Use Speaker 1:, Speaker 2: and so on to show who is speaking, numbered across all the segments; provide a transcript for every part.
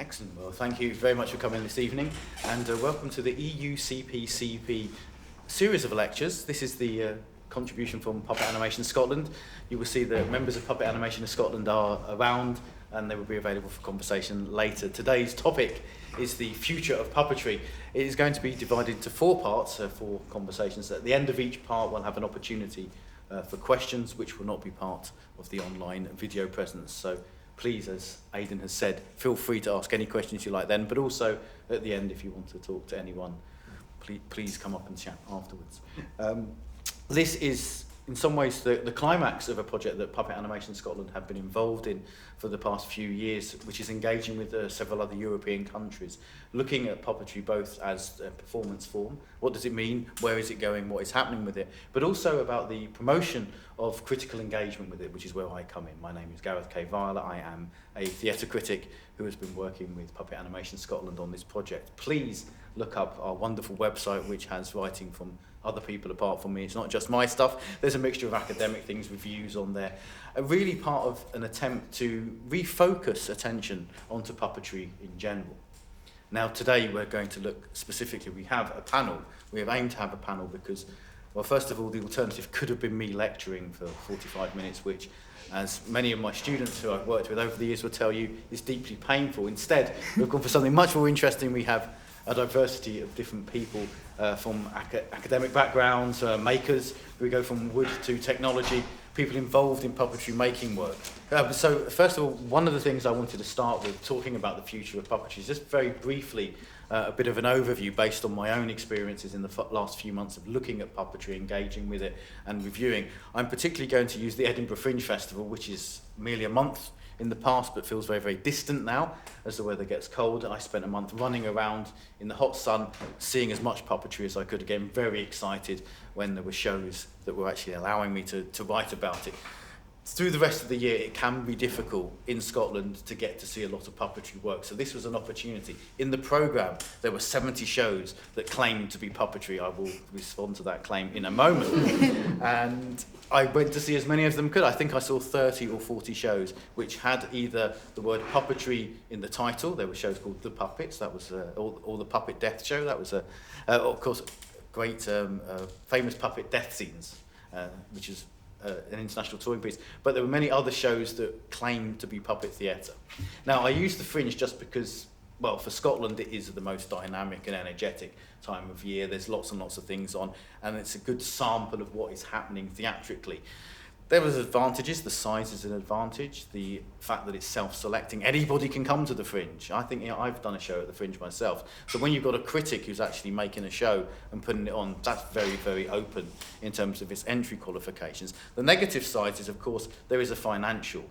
Speaker 1: Excellent. Well, thank you very much for coming this evening, and welcome to the EUCPCP series of lectures. This is the contribution from Puppet Animation Scotland. You will see that members of Puppet Animation Scotland are around, and they will be available for conversation later. Today's topic is the future of puppetry. It is going to be divided into four parts, four conversations. At the end of each part, we'll have an opportunity for questions, which will not be part of the online video presence. So please, as Aidan has said, feel free to ask any questions you like then, but also at the end, if you want to talk to anyone, please come up and chat afterwards. This is, in some ways, the climax of a project that Puppet Animation Scotland have been involved in for the past few years, which is engaging with several other European countries, looking at puppetry both as a performance form, what does it mean, where is it going, what is happening with it, but also about the promotion of critical engagement with it, which is where I come in. My name is Gareth K Vile. I am a theatre critic who has been working with Puppet Animation Scotland on this project. Please look up our wonderful website, which has writing from other people apart from me. It's not just my stuff. There's a mixture of academic things, reviews on there. Really part of an attempt to refocus attention onto puppetry in general. Now today we're going to look specifically, we have a panel. We have aimed to have a panel because, well, first of all, the alternative could have been me lecturing for 45 minutes, which, as many of my students who I've worked with over the years will tell you, is deeply painful. Instead, we've gone for something much more interesting. We have a diversity of different people from academic backgrounds, makers, we go from wood to technology, people involved in puppetry making work. So first of all, one of the things I wanted to start with talking about the future of puppetry is just very briefly a bit of an overview based on my own experiences in the last few months of looking at puppetry, engaging with it and reviewing. I'm particularly going to use the Edinburgh Fringe Festival, which is merely a month in the past but feels very, very distant now as the weather gets cold. I spent a month running around in the hot sun, seeing as much puppetry as I could. Again, very excited when there were shows that were actually allowing me to write about it. Through the rest of the year, it can be difficult in Scotland to get to see a lot of puppetry work. So this was an opportunity. In the programme, there were 70 shows that claimed to be puppetry. I will respond to that claim in a moment. And I went to see as many of them could. I think I saw 30 or 40 shows which had either the word puppetry in the title. There were shows called The Puppets. That was all the Puppet Death Show. That was, of course, great famous puppet death scenes, which is an international touring piece, but there were many other shows that claimed to be puppet theatre. Now, I use the Fringe just because, well, for Scotland it is the most dynamic and energetic time of year. There's lots and lots of things on, and it's a good sample of what is happening theatrically. There was advantages. The size is an advantage. The fact that it's self-selecting. Anybody can come to the Fringe. I think, I've done a show at the Fringe myself. So when you've got a critic who's actually making a show and putting it on, that's very, very open in terms of its entry qualifications. The negative side is, of course, there is a financial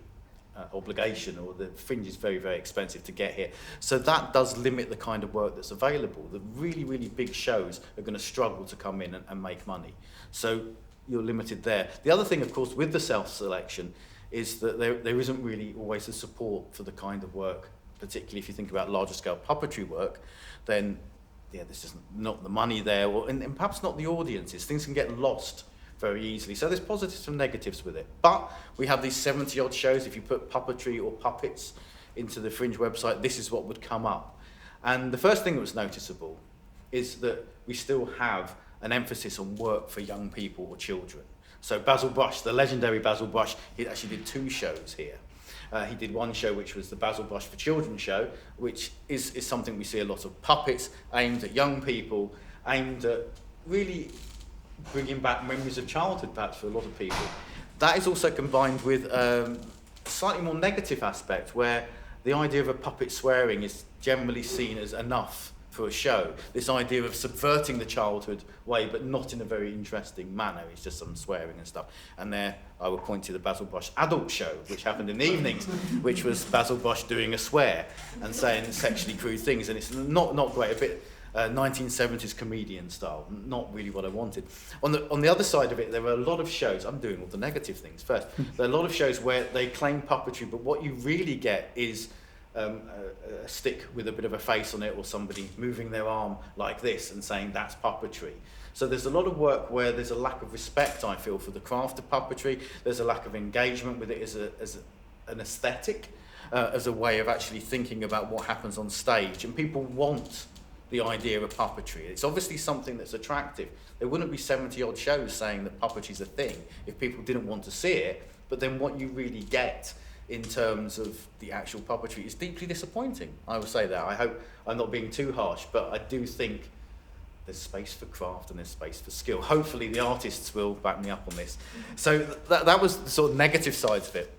Speaker 1: obligation, or the Fringe is very, very expensive to get here. So that does limit the kind of work that's available. The really, really big shows are going to struggle to come in and make money. So you're limited there. The other thing, of course, with the self-selection is that there isn't really always the support for the kind of work, particularly if you think about larger scale puppetry work, then there's just not the money there, and perhaps not the audiences. Things can get lost very easily. So there's positives and negatives with it. But we have these 70 odd shows. If you put puppetry or puppets into the Fringe website, this is what would come up. And the first thing that was noticeable is that we still have an emphasis on work for young people or children. So Basil Brush, the legendary Basil Brush, he actually did 2 shows here. He did one show which was the Basil Brush for Children show, which is something we see a lot of puppets aimed at young people, aimed at really bringing back memories of childhood perhaps for a lot of people. That is also combined with a slightly more negative aspect where the idea of a puppet swearing is generally seen as enough for a show. This idea of subverting the childhood way, but not in a very interesting manner. It's just some swearing and stuff. And there I would point to the Basil Brush adult show, which happened in the evenings, which was Basil Brush doing a swear and saying sexually crude things. And it's not great, a bit 1970s comedian style, not really what I wanted. On the other side of it, there were a lot of shows, I'm doing all the negative things first, there are a lot of shows where they claim puppetry, but what you really get is a stick with a bit of a face on it, or somebody moving their arm like this and saying that's puppetry. So there's a lot of work where there's a lack of respect, I feel, for the craft of puppetry. There's a lack of engagement with it as an aesthetic. as a way of actually thinking about what happens on stage. And people want the idea of puppetry. It's obviously something that's attractive. There wouldn't be 70 odd shows saying that puppetry's a thing if people didn't want to see it, but then what you really get in terms of the actual puppetry is deeply disappointing. I would say that. I hope I'm not being too harsh, but I do think there's space for craft and there's space for skill. Hopefully the artists will back me up on this. So that was the sort of negative sides of it.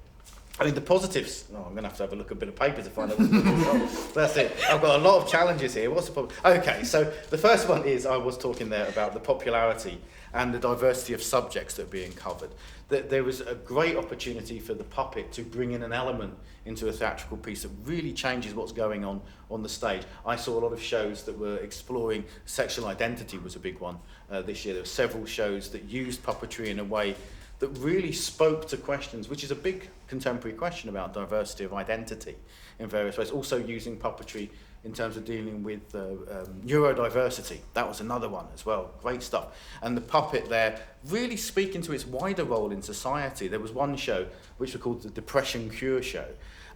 Speaker 1: I mean, the positives, I'm going to have a look at a bit of paper to find out what that's it. I've got a lot of challenges here. What's the problem? Okay, so the first one is I was talking there about the popularity and the diversity of subjects that are being covered. There was a great opportunity for the puppet to bring in an element into a theatrical piece that really changes what's going on the stage. I saw a lot of shows that were exploring sexual identity was a big one this year. There were several shows that used puppetry in a way that really spoke to questions, which is a big contemporary question about diversity of identity in various ways. Also using puppetry in terms of dealing with neurodiversity. That was another one as well. Great stuff. And the puppet there really speaking to its wider role in society. There was one show which was called the Depression Cure Show.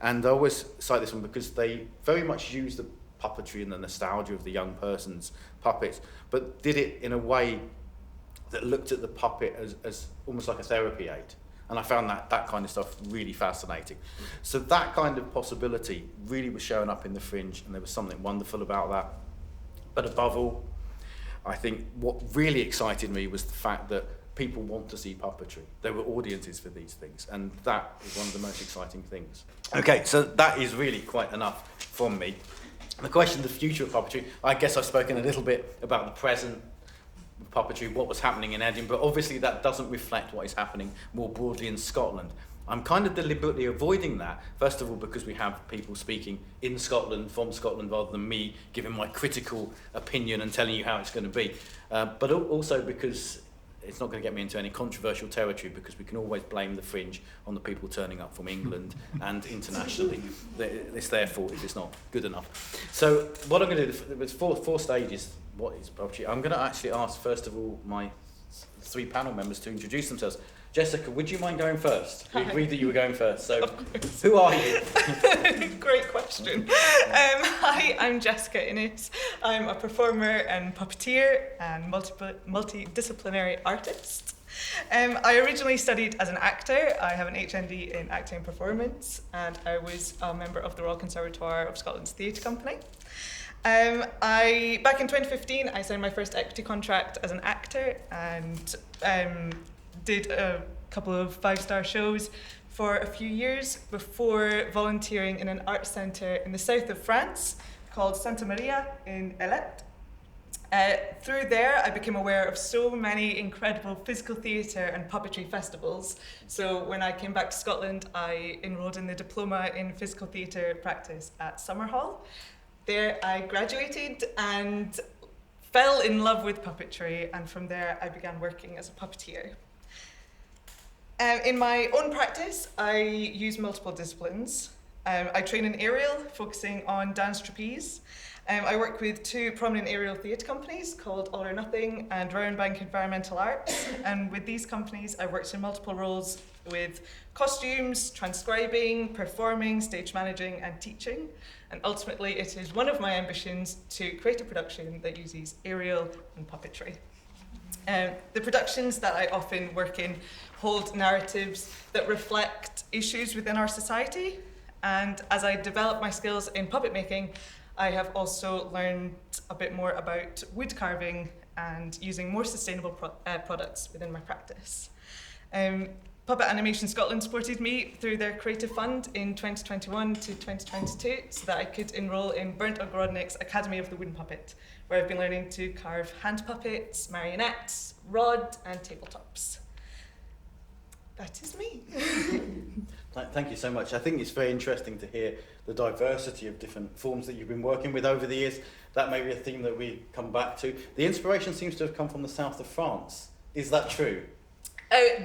Speaker 1: And I always cite this one because they very much used the puppetry and the nostalgia of the young person's puppets, but did it in a way that looked at the puppet as almost like a therapy aid. And I found that kind of stuff really fascinating. So that kind of possibility really was showing up in the Fringe, and there was something wonderful about that. But above all, I think what really excited me was the fact that people want to see puppetry. There were audiences for these things, and that is one of the most exciting things. Okay, so that is really quite enough from me. The question of the future of puppetry, I guess I've spoken a little bit about the present puppetry, what was happening in Edinburgh. Obviously that doesn't reflect what is happening more broadly in Scotland. I'm kind of deliberately avoiding that, first of all because we have people speaking in Scotland, from Scotland, rather than me giving my critical opinion and telling you how it's going to be. But also because it's not going to get me into any controversial territory, because we can always blame the Fringe on the people turning up from England and internationally. It's their fault if it's not good enough. So what I'm going to do, there's four stages. What is puppetry? I'm going to actually ask, first of all, my three panel members to introduce themselves. Jessica, would you mind going first? We agreed that you were going first, so who are you?
Speaker 2: Great question. Hi, I'm Jessica Innes. I'm a performer and puppeteer and multidisciplinary artist. I originally studied as an actor. I have an HND in acting and performance, and I was a member of the Royal Conservatoire of Scotland's Theatre Company. Back in 2015, I signed my first equity contract as an actor and did a couple of 5-star shows for a few years before volunteering in an art centre in the south of France called Santa Maria in Ailette. Through there, I became aware of so many incredible physical theatre and puppetry festivals. So when I came back to Scotland, I enrolled in the diploma in physical theatre practice at Summerhall. There I graduated and fell in love with puppetry, and from there I began working as a puppeteer. In my own practice, I use multiple disciplines. I train in aerial, focusing on dance trapeze. I work with two prominent aerial theatre companies called All or Nothing and Roundbank Environmental Arts. And with these companies, I worked in multiple roles with costumes, transcribing, performing, stage managing, and teaching. And ultimately, it is one of my ambitions to create a production that uses aerial and puppetry. The productions that I often work in hold narratives that reflect issues within our society. And as I develop my skills in puppet making, I have also learned a bit more about wood carving and using more sustainable products within my practice. Puppet Animation Scotland supported me through their creative fund in 2021 to 2022 so that I could enrol in Bernd Ogrodnik's Academy of the Wooden Puppet, where I've been learning to carve hand puppets, marionettes, rod and tabletops. That is me.
Speaker 1: Thank you so much. I think it's very interesting to hear the diversity of different forms that you've been working with over the years. That may be a theme that we come back to. The inspiration seems to have come from the south of France. Is that true?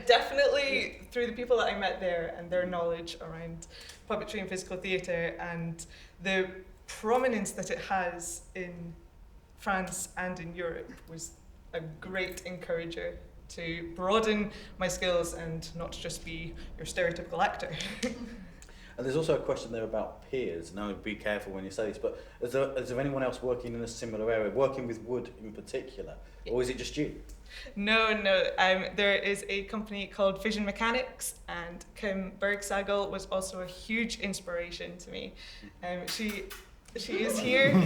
Speaker 2: Definitely through the people that I met there and their knowledge around puppetry and physical theatre and the prominence that it has in France and in Europe was a great encourager to broaden my skills and not just be your stereotypical actor.
Speaker 1: And there's also a question there about peers. Now, be careful when you say this, but is there anyone else working in a similar area, working with wood in particular, or is it just you?
Speaker 2: No. There is a company called Vision Mechanics, and Kim Bergsagel was also a huge inspiration to me. She is here.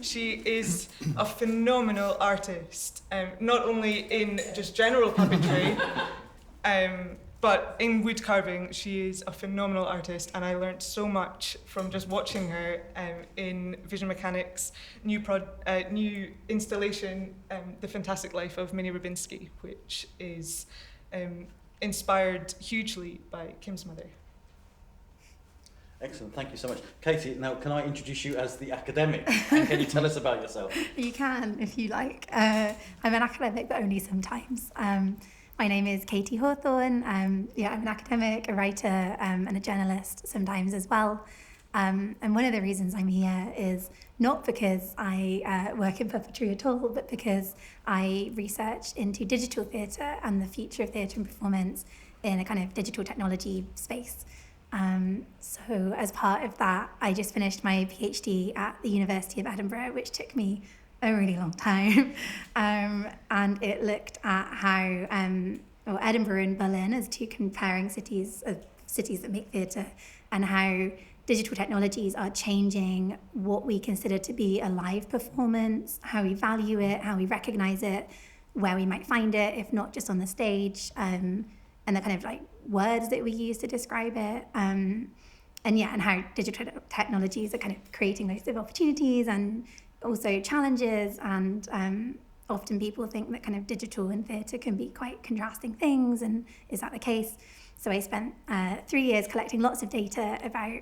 Speaker 2: She is a phenomenal artist, not only in just general puppetry, but in wood carving. She is a phenomenal artist, and I learned so much from just watching her in Vision Mechanics' new installation, The Fantastic Life of Minnie Rubinski, which is inspired hugely by Kim's mother.
Speaker 1: Excellent, thank you so much. Katie, now can I introduce you as the academic? And can you tell us about yourself?
Speaker 3: You can, if you like. I'm an academic, but only sometimes. My name is Katie Hawthorn. I'm an academic, a writer, and a journalist sometimes as well. And one of the reasons I'm here is not because I work in puppetry at all, but because I research into digital theatre and the future of theatre and performance in a kind of digital technology space. So as part of that, I just finished my PhD at the University of Edinburgh, which took me a really long time. And it looked at how Edinburgh and Berlin as two comparing cities that make theatre, and how digital technologies are changing what we consider to be a live performance, how we value it, how we recognise it, where we might find it, if not just on the stage, and the kind of like words that we use to describe it, and how digital technologies are kind of creating loads of opportunities and also challenges, and often people think that kind of digital and theatre can be quite contrasting things, and is that the case? So I spent 3 years collecting lots of data about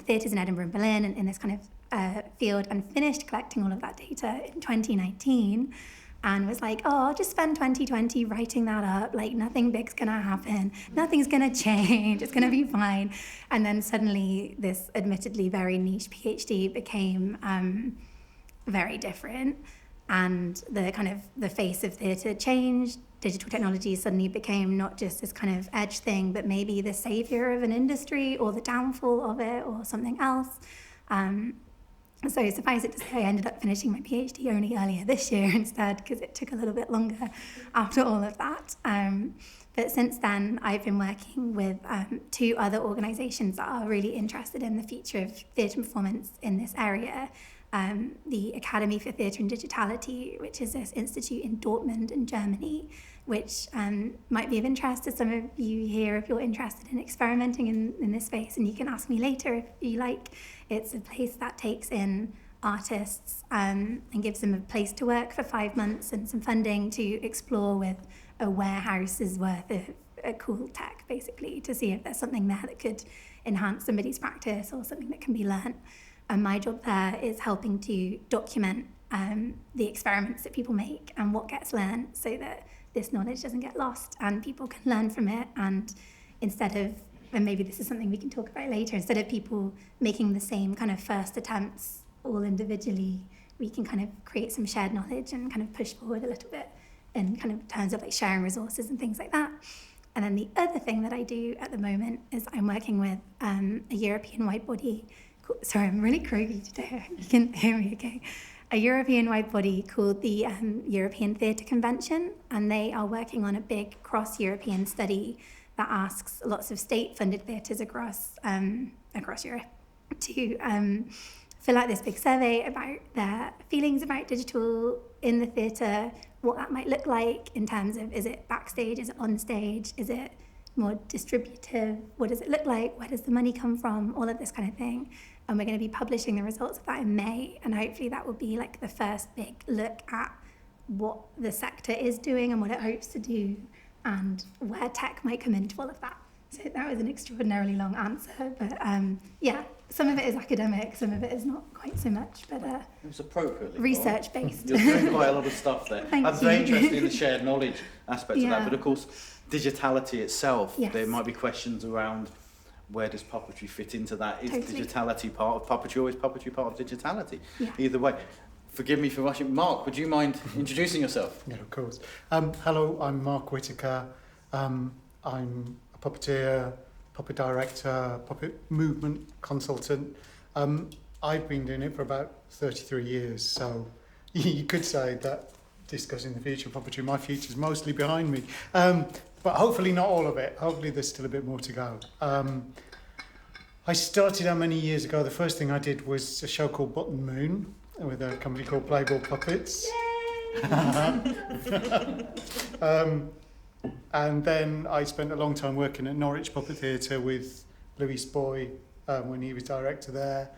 Speaker 3: theatres in Edinburgh and Berlin and in this kind of field, and finished collecting all of that data in 2019. And was like, I'll just spend 2020 writing that up, like nothing big's gonna happen, nothing's gonna change, it's gonna be fine. And then suddenly this admittedly very niche PhD became very different, and the face of theatre changed. Digital technology suddenly became not just this kind of edge thing, but maybe the savior of an industry or the downfall of it or something else. So suffice it to say, I ended up finishing my PhD only earlier this year instead, because it took a little bit longer after all of that. But since then, I've been working with 2 other organisations that are really interested in the future of theatre and performance in this area. The Academy for Theatre and Digitality, which is this institute in Dortmund in Germany, which might be of interest to some of you here if you're interested in experimenting in this space, and you can ask me later if you like. It's a place that takes in artists and gives them a place to work for 5 months and some funding to explore with a warehouse's worth of cool tech, basically, to see if there's something there that could enhance somebody's practice or something that can be learnt. And my job there is helping to document the experiments that people make and what gets learned, so that this knowledge doesn't get lost and people can learn from it. And instead of, and maybe this is something we can talk about later, instead of people making the same kind of first attempts all individually, we can kind of create some shared knowledge and kind of push forward a little bit in kind of terms of like sharing resources and things like that. And then the other thing that I do at the moment is I'm working with a European-wide body. Sorry, I'm really croaky today. You can hear me okay. A European-wide body called the European Theatre Convention, and they are working on a big cross-European study that asks lots of state-funded theatres across Europe to fill out this big survey about their feelings about digital in the theatre, what that might look like in terms of, is it backstage, is it on stage, is it more distributive, what does it look like, where does the money come from, all of this kind of thing. And we're going to be publishing the results of that in May, and hopefully that will be like the first big look at what the sector is doing and what it hopes to do, and where tech might come into all of that. So that was an extraordinarily long answer, but some of it is academic, some of it is not quite so much, but
Speaker 1: it was appropriately
Speaker 3: research-based.
Speaker 1: You're doing quite a lot of stuff there. I'm very interested in the shared knowledge aspect of that, but of course, digitality itself, there might be questions around where does puppetry fit into that? Is digitality part of puppetry, or is puppetry part of digitality? Yeah. Either way. Forgive me for rushing. Mark, would you mind introducing yourself?
Speaker 4: Yeah, of course. Hello, I'm Mark Whittaker. I'm a puppeteer, puppet director, puppet movement consultant. I've been doing it for about 33 years, so you could say that discussing the future of puppetry, my future's mostly behind me. But hopefully not all of it. Hopefully there's still a bit more to go. I started out many years ago. The first thing I did was a show called Button Moon with a company called Playboy Puppets. And then I spent a long time working at Norwich Puppet Theatre with Louis Boy when he was director there.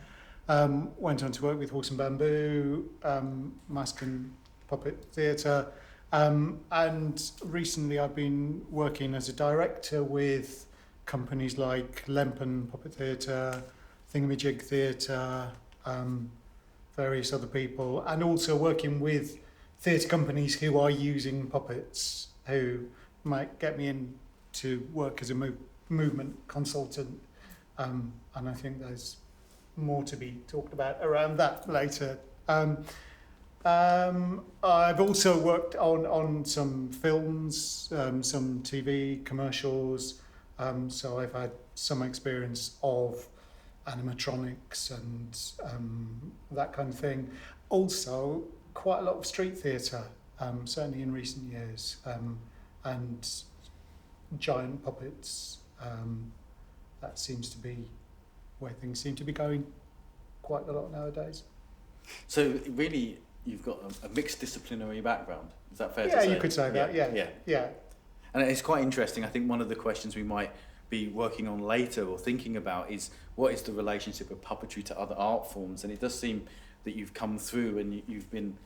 Speaker 4: Went on to work with Horse and Bamboo, Mask and Puppet Theatre. And recently I've been working as a director with companies like Lempen Puppet Theatre, Thingamajig Theatre, various other people, and also working with theatre companies who are using puppets, who might get me in to work as a movement consultant. And I think there's more to be talked about around that later. I've also worked on some films, some TV commercials, so I've had some experience of animatronics and that kind of thing. Also, quite a lot of street theatre, certainly in recent years, and giant puppets. That seems to be where things seem to be going quite a lot nowadays.
Speaker 1: So really, you've got a mixed disciplinary background. Is that fair to say?
Speaker 4: Yeah, you could say that, yeah.
Speaker 1: And it's quite interesting. I think one of the questions we might be working on later or thinking about is what is the relationship of puppetry to other art forms? And it does seem that you've come through and you've been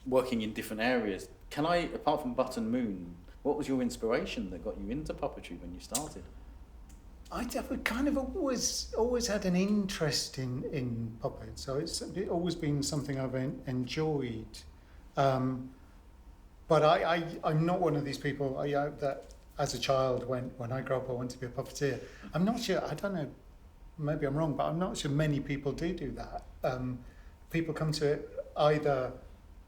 Speaker 1: working in different areas. Can I, apart from Button Moon, what was your inspiration that got you into puppetry when you started?
Speaker 4: I've kind of always had an interest in puppets, so it's always been something I've enjoyed. But I'm not one of these people that as a child, when I grow up, I want to be a puppeteer. I'm not sure, I don't know, maybe I'm wrong, but I'm not sure many people do that. People come to it either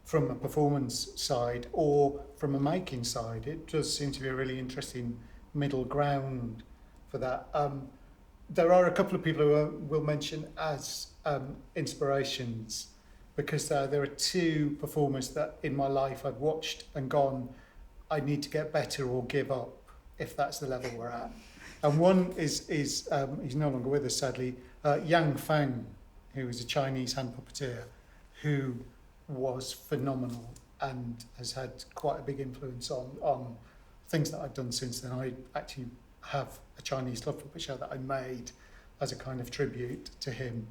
Speaker 4: from a performance side or from a making side. It does seem to be a really interesting middle ground for that. There are a couple of people who we'll mention as inspirations, because there are two performers that in my life I've watched and gone, I need to get better or give up if that's the level we're at. And one is he's no longer with us, sadly, Yang Fang, who is a Chinese hand puppeteer who was phenomenal and has had quite a big influence on things that I've done since then. I actually have a Chinese love puppet show that I made as a kind of tribute to him.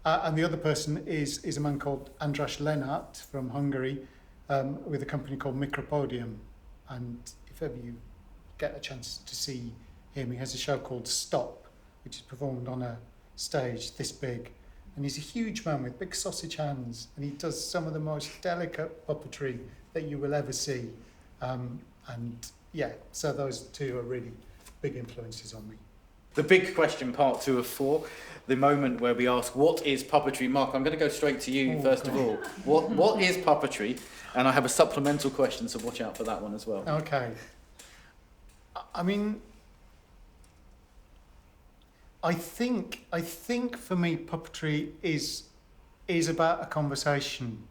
Speaker 4: And the other person is a man called Andras Lennart from Hungary, with a company called Micropodium. And if ever you get a chance to see him, he has a show called Stop, which is performed on a stage this big. And he's a huge man with big sausage hands, and he does some of the most delicate puppetry that you will ever see. And yeah, so those two are really big influences on me.
Speaker 1: The big question, part 2 of 4, the moment where we ask, what is puppetry? Mark, I'm going to go straight to you first of all. What is puppetry? And I have a supplemental question, so watch out for that one as well.
Speaker 4: Okay. I mean, I think for me, puppetry is about a conversation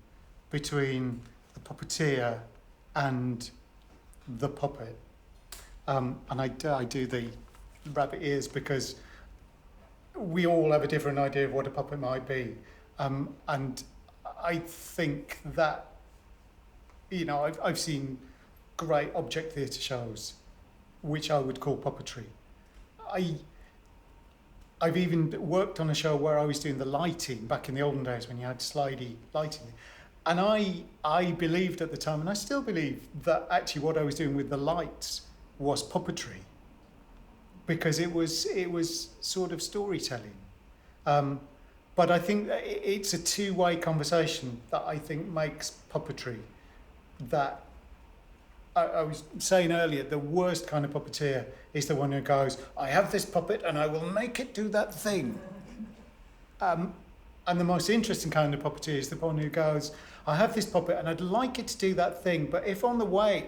Speaker 4: between the puppeteer and the puppet. And I do the rabbit ears because we all have a different idea of what a puppet might be. And I think that, you know, I've seen great object theatre shows, which I would call puppetry. I've even worked on a show where I was doing the lighting back in the olden days when you had slidey lighting. And I believed at the time, and I still believe, that actually what I was doing with the lights was puppetry, because it was sort of storytelling. But I think that it's a two-way conversation that I think makes puppetry. That I was saying earlier, the worst kind of puppeteer is the one who goes, I have this puppet and I will make it do that thing. And the most interesting kind of puppeteer is the one who goes, I have this puppet and I'd like it to do that thing, but if on the way,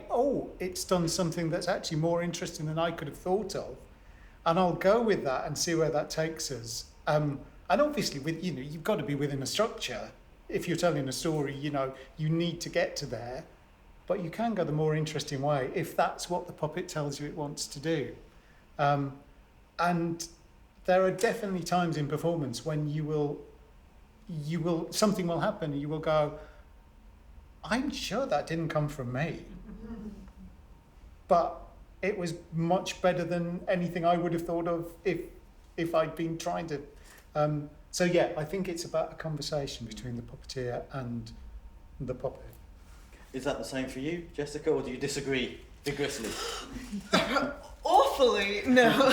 Speaker 4: it's done something that's actually more interesting than I could have thought of, and I'll go with that and see where that takes us. And obviously, you've got to be within a structure. If you're telling a story, you need to get to there, but you can go the more interesting way if that's what the puppet tells you it wants to do. And there are definitely times in performance when you will something will happen and you will go, I'm sure that didn't come from me, but it was much better than anything I would have thought of if I'd been trying to. So yeah, I think it's about a conversation between the puppeteer and the puppet.
Speaker 1: Is that the same for you, Jessica, or do you disagree vigorously?
Speaker 2: Awfully, no.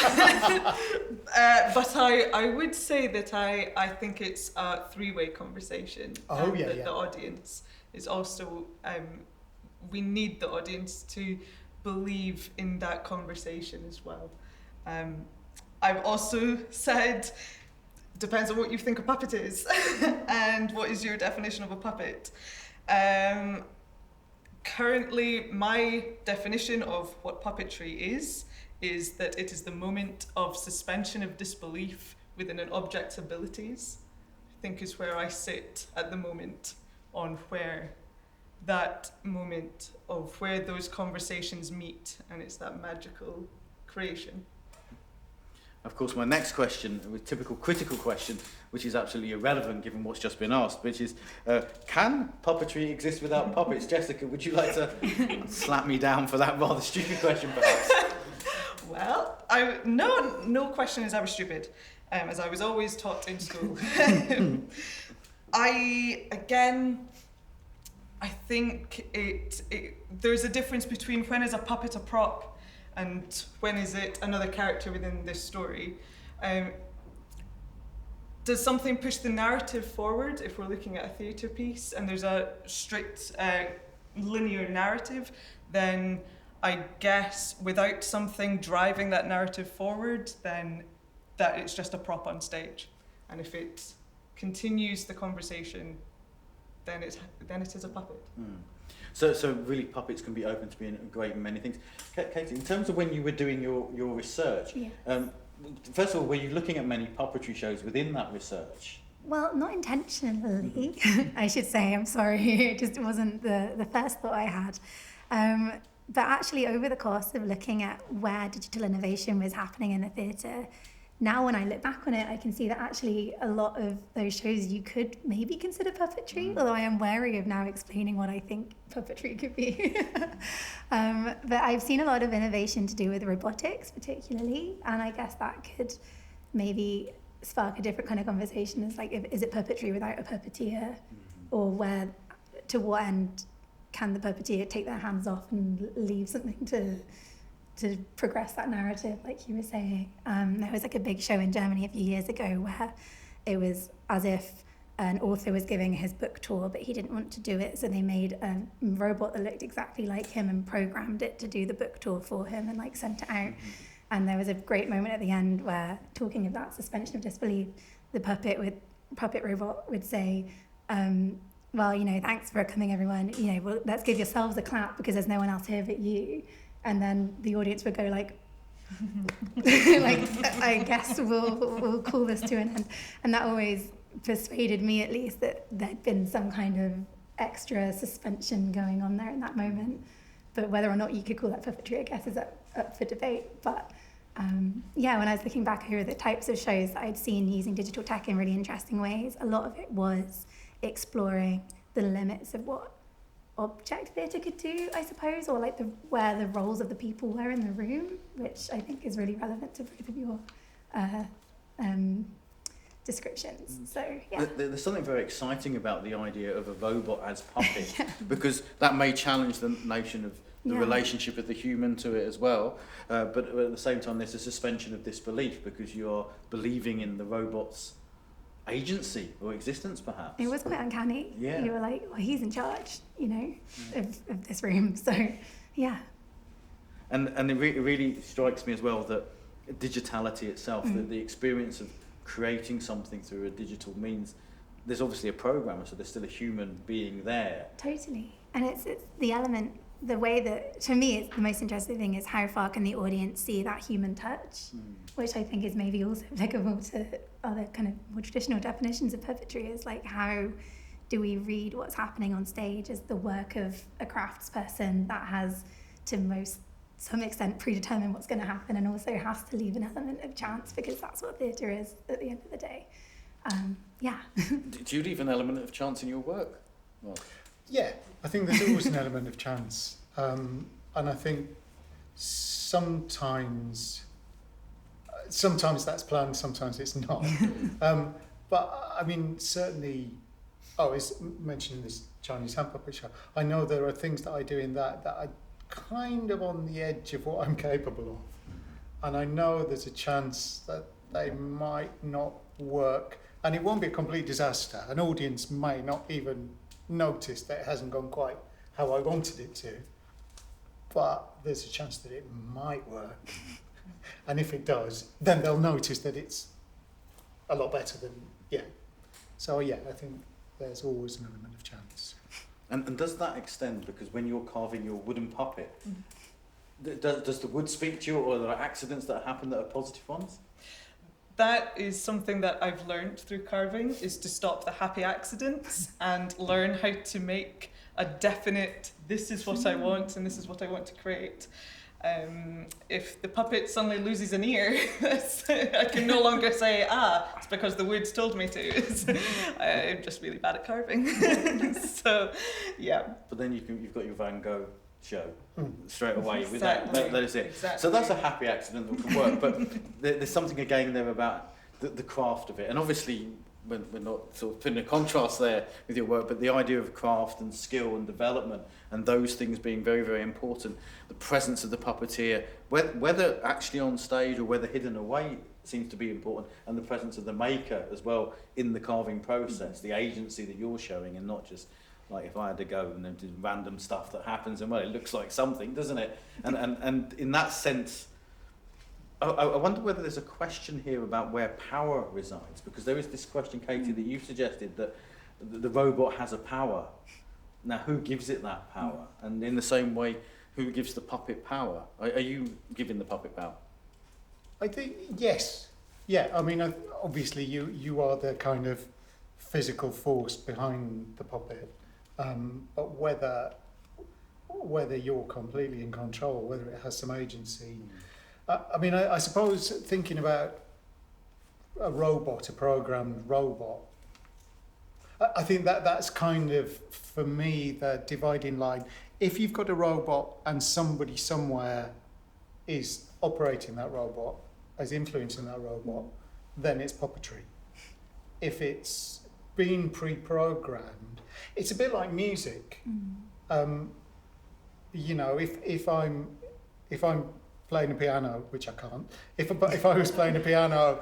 Speaker 2: But I would say that I think it's a three-way conversation. The audience is also, we need the audience to believe in that conversation as well. I've also said, depends on what you think a puppet is and what is your definition of a puppet. Currently, my definition of what puppetry is that it is the moment of suspension of disbelief within an object's abilities. I think is where I sit at the moment, on where that moment of where those conversations meet, and it's that magical creation.
Speaker 1: Of course, my next question, a typical critical question, which is absolutely irrelevant given what's just been asked, which is, can puppetry exist without puppets? Jessica, would you like to slap me down for that rather stupid question, perhaps?
Speaker 2: Well, no question is ever stupid, as I was always taught in school. I think there's a difference between when is a puppet a prop and when is it another character within this story. Does something push the narrative forward if we're looking at a theatre piece and there's a strict linear narrative, then I guess without something driving that narrative forward, then that it's just a prop on stage. And if it continues the conversation, then it is a puppet.
Speaker 1: So really puppets can be open to being great in many things. Katie, in terms of when you were doing your research, first of all, were you looking at many puppetry shows within that research?
Speaker 3: Well, not intentionally, I should say. I'm sorry, it just wasn't the first thought I had. But actually, over the course of looking at where digital innovation was happening in the theatre, now when I look back on it, I can see that actually a lot of those shows you could maybe consider puppetry, although I am wary of now explaining what I think puppetry could be. But I've seen a lot of innovation to do with robotics particularly, and I guess that could maybe spark a different kind of conversation. It's like, is it puppetry without a puppeteer? Or to what end can the puppeteer take their hands off and leave something to progress that narrative, like you were saying. There was like a big show in Germany a few years ago where it was as if an author was giving his book tour, but he didn't want to do it, so they made a robot that looked exactly like him and programmed it to do the book tour for him and like sent it out. And there was a great moment at the end where, talking about suspension of disbelief, the puppet robot would say, well, thanks for coming, everyone. Well, let's give yourselves a clap because there's no one else here but you. And then the audience would go like, I guess we'll call this to an end. And that always persuaded me, at least, that there'd been some kind of extra suspension going on there in that moment. But whether or not you could call that puppetry, I guess, is up for debate. But when I was looking back over the types of shows that I'd seen using digital tech in really interesting ways, a lot of it was exploring the limits of what object theatre could do, I suppose, or like where the roles of the people were in the room, which I think is really relevant to both of your descriptions. So yeah,
Speaker 1: there's something very exciting about the idea of a robot as puppet, because that may challenge the notion of the relationship of the human to it as well, but at the same time there's a suspension of disbelief because you're believing in the robot's agency or existence, perhaps.
Speaker 3: It was quite uncanny.
Speaker 1: Yeah.
Speaker 3: You were like, well, he's in charge, of this room. So, yeah. And
Speaker 1: it really strikes me as well that digitality itself, the experience of creating something through a digital means, there's obviously a programmer, so there's still a human being there.
Speaker 3: Totally. And it's the element the way that, to me, it's the most interesting thing is how far can the audience see that human touch, which I think is maybe also applicable to other kind of more traditional definitions of puppetry, is like how do we read what's happening on stage as the work of a craftsperson that has to some extent predetermine what's going to happen and also has to leave an element of chance, because that's what theatre is at the end of the day. Yeah.
Speaker 1: Do you leave an element of chance in your work? Well,
Speaker 4: Yeah, I think there's always an element of chance. And I think sometimes that's planned, sometimes it's not. But I mean, certainly, it's mentioning this Chinese hand puppet show. I know there are things that I do in that are kind of on the edge of what I'm capable of. And I know there's a chance that they might not work. And it won't be a complete disaster. An audience may not even notice that it hasn't gone quite how I wanted it to. But there's a chance that it might work. And if it does, then they'll notice that it's a lot better than, So I think there's always an element of chance.
Speaker 1: and does that extend, because when you're carving your wooden puppet, does the wood speak to you, or are there accidents that happen that are positive ones?
Speaker 2: That is something that I've learned through carving, is to stop the happy accidents and learn how to make a definite, this is what I want and this is what I want to create. If the puppet suddenly loses an ear, I can no longer say, it's because the wood's told me to. I'm just really bad at carving. So, yeah.
Speaker 1: But then you've got your Van Gogh show straight away.
Speaker 2: Exactly.
Speaker 1: With that is it.
Speaker 2: Exactly.
Speaker 1: So that's a happy accident that can work. But there's something again there about the craft of it. And obviously, we're not sort of putting a contrast there with your work, but the idea of craft and skill and development and those things being very, very important. The presence of the puppeteer, whether actually on stage or whether hidden away, seems to be important, and the presence of the maker as well in the carving process, the agency that you're showing, and not just like if I had to go and then do random stuff that happens and it looks like something, doesn't it? And in that sense, I wonder whether there's a question here about where power resides, because there is this question, Katie, that you've suggested that the robot has a power. Now, who gives it that power? And in the same way, who gives the puppet power? Are you giving the puppet power?
Speaker 4: I think, yes. Yeah, I mean, obviously you are the kind of physical force behind the puppet. But whether you're completely in control, whether it has some agency. I mean, I suppose thinking about a robot, a programmed robot, I think that's kind of, for me, the dividing line. If you've got a robot and somebody somewhere is operating that robot, is influencing that robot, then it's puppetry. If it's been pre-programmed, it's a bit like music. You know, if I'm playing a piano, which I can't, if I was playing a piano,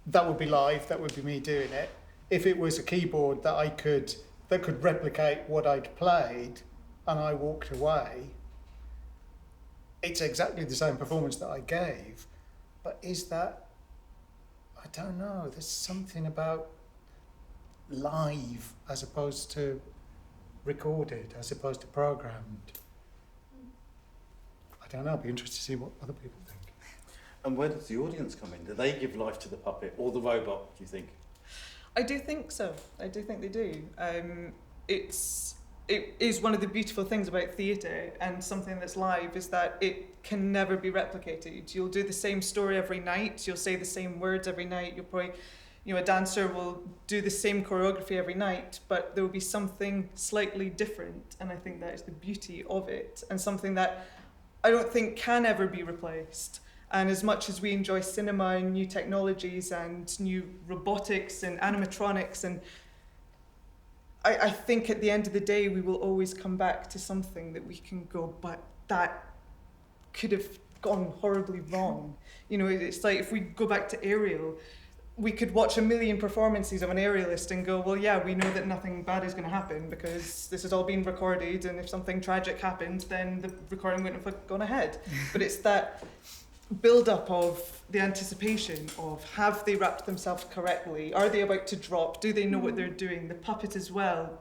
Speaker 4: that would be live, that would be me doing it. If it was a keyboard that could replicate what I'd played and I walked away, it's exactly the same performance that I gave. But is that, I don't know, there's something about live as opposed to recorded, as opposed to programmed. I don't know, I'd be interested to see what other people think.
Speaker 1: And where does the audience come in? Do they give life to the puppet or the robot, do you think?
Speaker 2: I do think so. I do think they do. It is one of the beautiful things about theatre and something that's live is that it can never be replicated. You'll do the same story every night. You'll say the same words every night. You'll probably, a dancer will do the same choreography every night, but there will be something slightly different. And I think that is the beauty of it, and something that I don't think can ever be replaced. And as much as we enjoy cinema and new technologies and new robotics and animatronics, and I think at the end of the day, we will always come back to something that we can go, but that could have gone horribly wrong. It's like if we go back to Ariel, we could watch 1 million performances of an aerialist and go, well, yeah, we know that nothing bad is going to happen because this has all been recorded, and if something tragic happened, then the recording wouldn't have gone ahead. But it's that build-up of the anticipation of, have they wrapped themselves correctly? Are they about to drop? Do they know what they're doing? The puppet as well.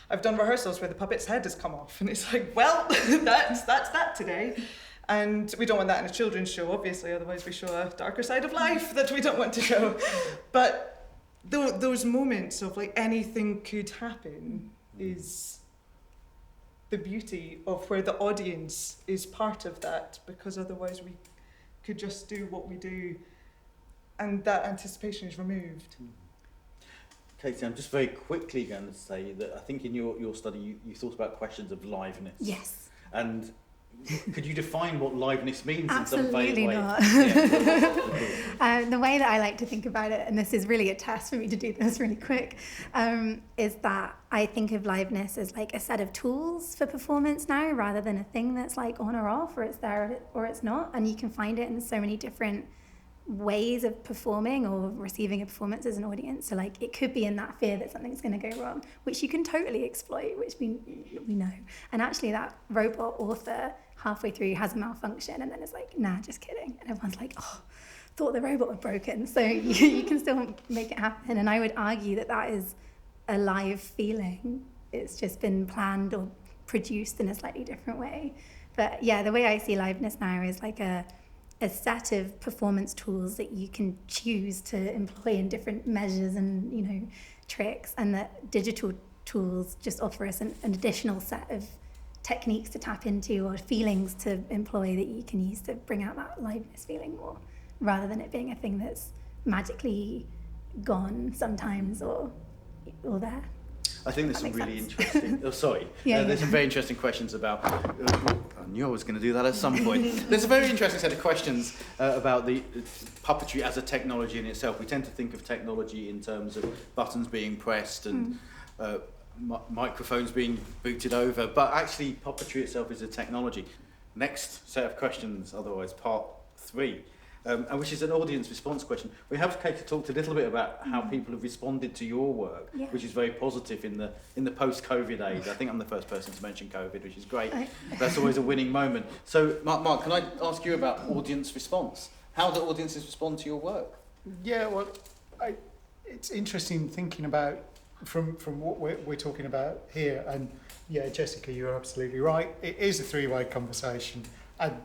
Speaker 2: I've done rehearsals where the puppet's head has come off, and it's like, well, that's that today. And we don't want that in a children's show, obviously, otherwise we show a darker side of life that we don't want to show. But those moments of like anything could happen is the beauty of where the audience is part of that, because otherwise we could just do what we do and that anticipation is removed.
Speaker 1: Katie, I'm just very quickly going to say that I think in your study you thought about questions of liveness.
Speaker 3: Yes.
Speaker 1: And could you define what liveness means in some
Speaker 3: Absolutely
Speaker 1: way?
Speaker 3: not.
Speaker 1: Yeah.
Speaker 3: The way that I like to think about it, and this is really a test for me to do this really quick, is that I think of liveness as like a set of tools for performance now, rather than a thing that's like on or off, or it's there or it's not. And you can find it in so many different ways of performing or receiving a performance as an audience. So like it could be in that fear that something's going to go wrong, which you can totally exploit, which we know. And actually that robot author halfway through has a malfunction and then it's like, nah, just kidding. And everyone's like, oh, thought the robot was broken. So you can still make it happen. And I would argue that that is a live feeling. It's just been planned or produced in a slightly different way. But yeah, the way I see liveness now is like a set of performance tools that you can choose to employ in different measures and tricks, and that digital tools just offer us an additional set of techniques to tap into or feelings to employ that you can use to bring out that liveness feeling more, rather than it being a thing that's magically gone sometimes or there.
Speaker 1: I think there's some really interesting.
Speaker 3: Yeah,
Speaker 1: there's some very interesting questions about. I knew I was going to do that at some point. There's a very interesting set of questions about the puppetry as a technology in itself. We tend to think of technology in terms of buttons being pressed and microphones being booted over, but actually puppetry itself is a technology. Next set of questions, otherwise part 3. And which is an audience response question. We have Katie talked a little bit about how people have responded to your work, which is very positive in the post-COVID age. I think I'm the first person to mention COVID, which is great. That's always a winning moment. So, Mark, can I ask you about audience response? How do audiences respond to your work?
Speaker 4: Yeah, well, it's interesting thinking about from what we're talking about here. And yeah, Jessica, you're absolutely right. It is a three-way conversation, and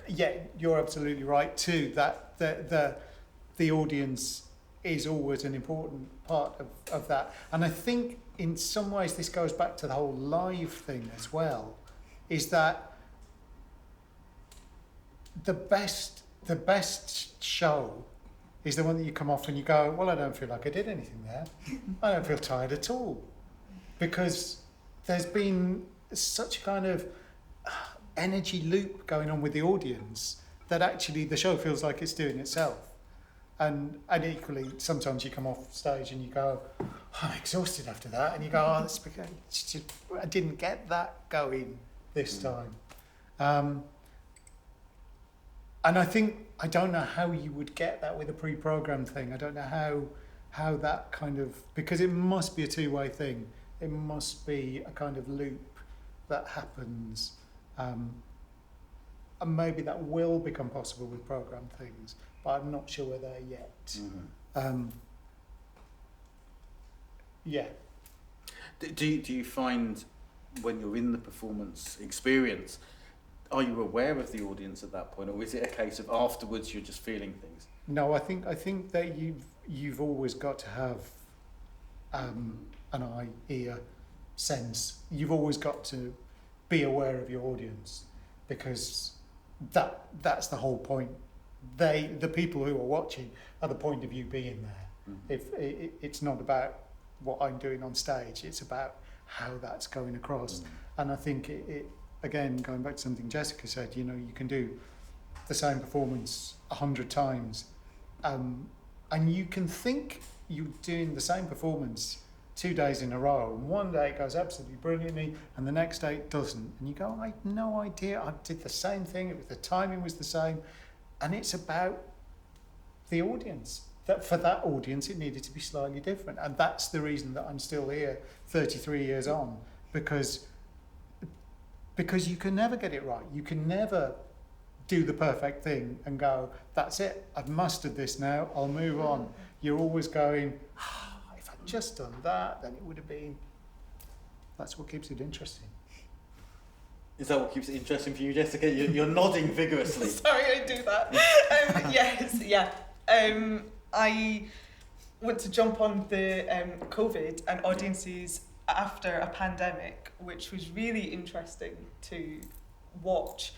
Speaker 4: yeah, you're absolutely right too, that the audience is always an important part of that. And I think in some ways this goes back to the whole live thing as well, is that the best show is the one that you come off and you go, well, I don't feel like I did anything there. I don't feel tired at all. Because there's been such a kind of energy loop going on with the audience that actually the show feels like it's doing itself. And equally, sometimes you come off stage and you go, oh, I'm exhausted after that, and you go, oh, that's because I didn't get that going this time. And I think, I don't know how you would get that with a pre-programmed thing. I don't know how that kind of, because it must be a two-way thing. It must be a kind of loop that happens. And maybe that will become possible with programmed things, but I'm not sure we're there yet. Yeah.
Speaker 1: Do you find when you're in the performance experience, are you aware of the audience at that point, or is it a case of afterwards you're just feeling things?
Speaker 4: No, I think that you've always got to have an eye, ear, sense. You've always got to be aware of your audience, because that's the whole point. The people who are watching are the point of view being there. If it's not about what I'm doing on stage, it's about how that's going across. And I think it again, going back to something Jessica said, you can do the same performance 100 times, and you can think you're doing the same performance 2 days in a row, and one day it goes absolutely brilliantly and the next day it doesn't, and you go, I had no idea, I did the same thing, the timing was the same. And it's about the audience, that for that audience it needed to be slightly different. And that's the reason that I'm still here 33 years on, because you can never get it right. You can never do the perfect thing and go, that's it, I've mastered this now, I'll move on. You're always going, if I'd just done that, then it would have been. That's what keeps it interesting.
Speaker 1: Is that what keeps it interesting for you, Jessica? You're nodding vigorously.
Speaker 2: Sorry, I do that. Yes, yeah. I want to jump on the COVID and audiences after a pandemic, which was really interesting to watch.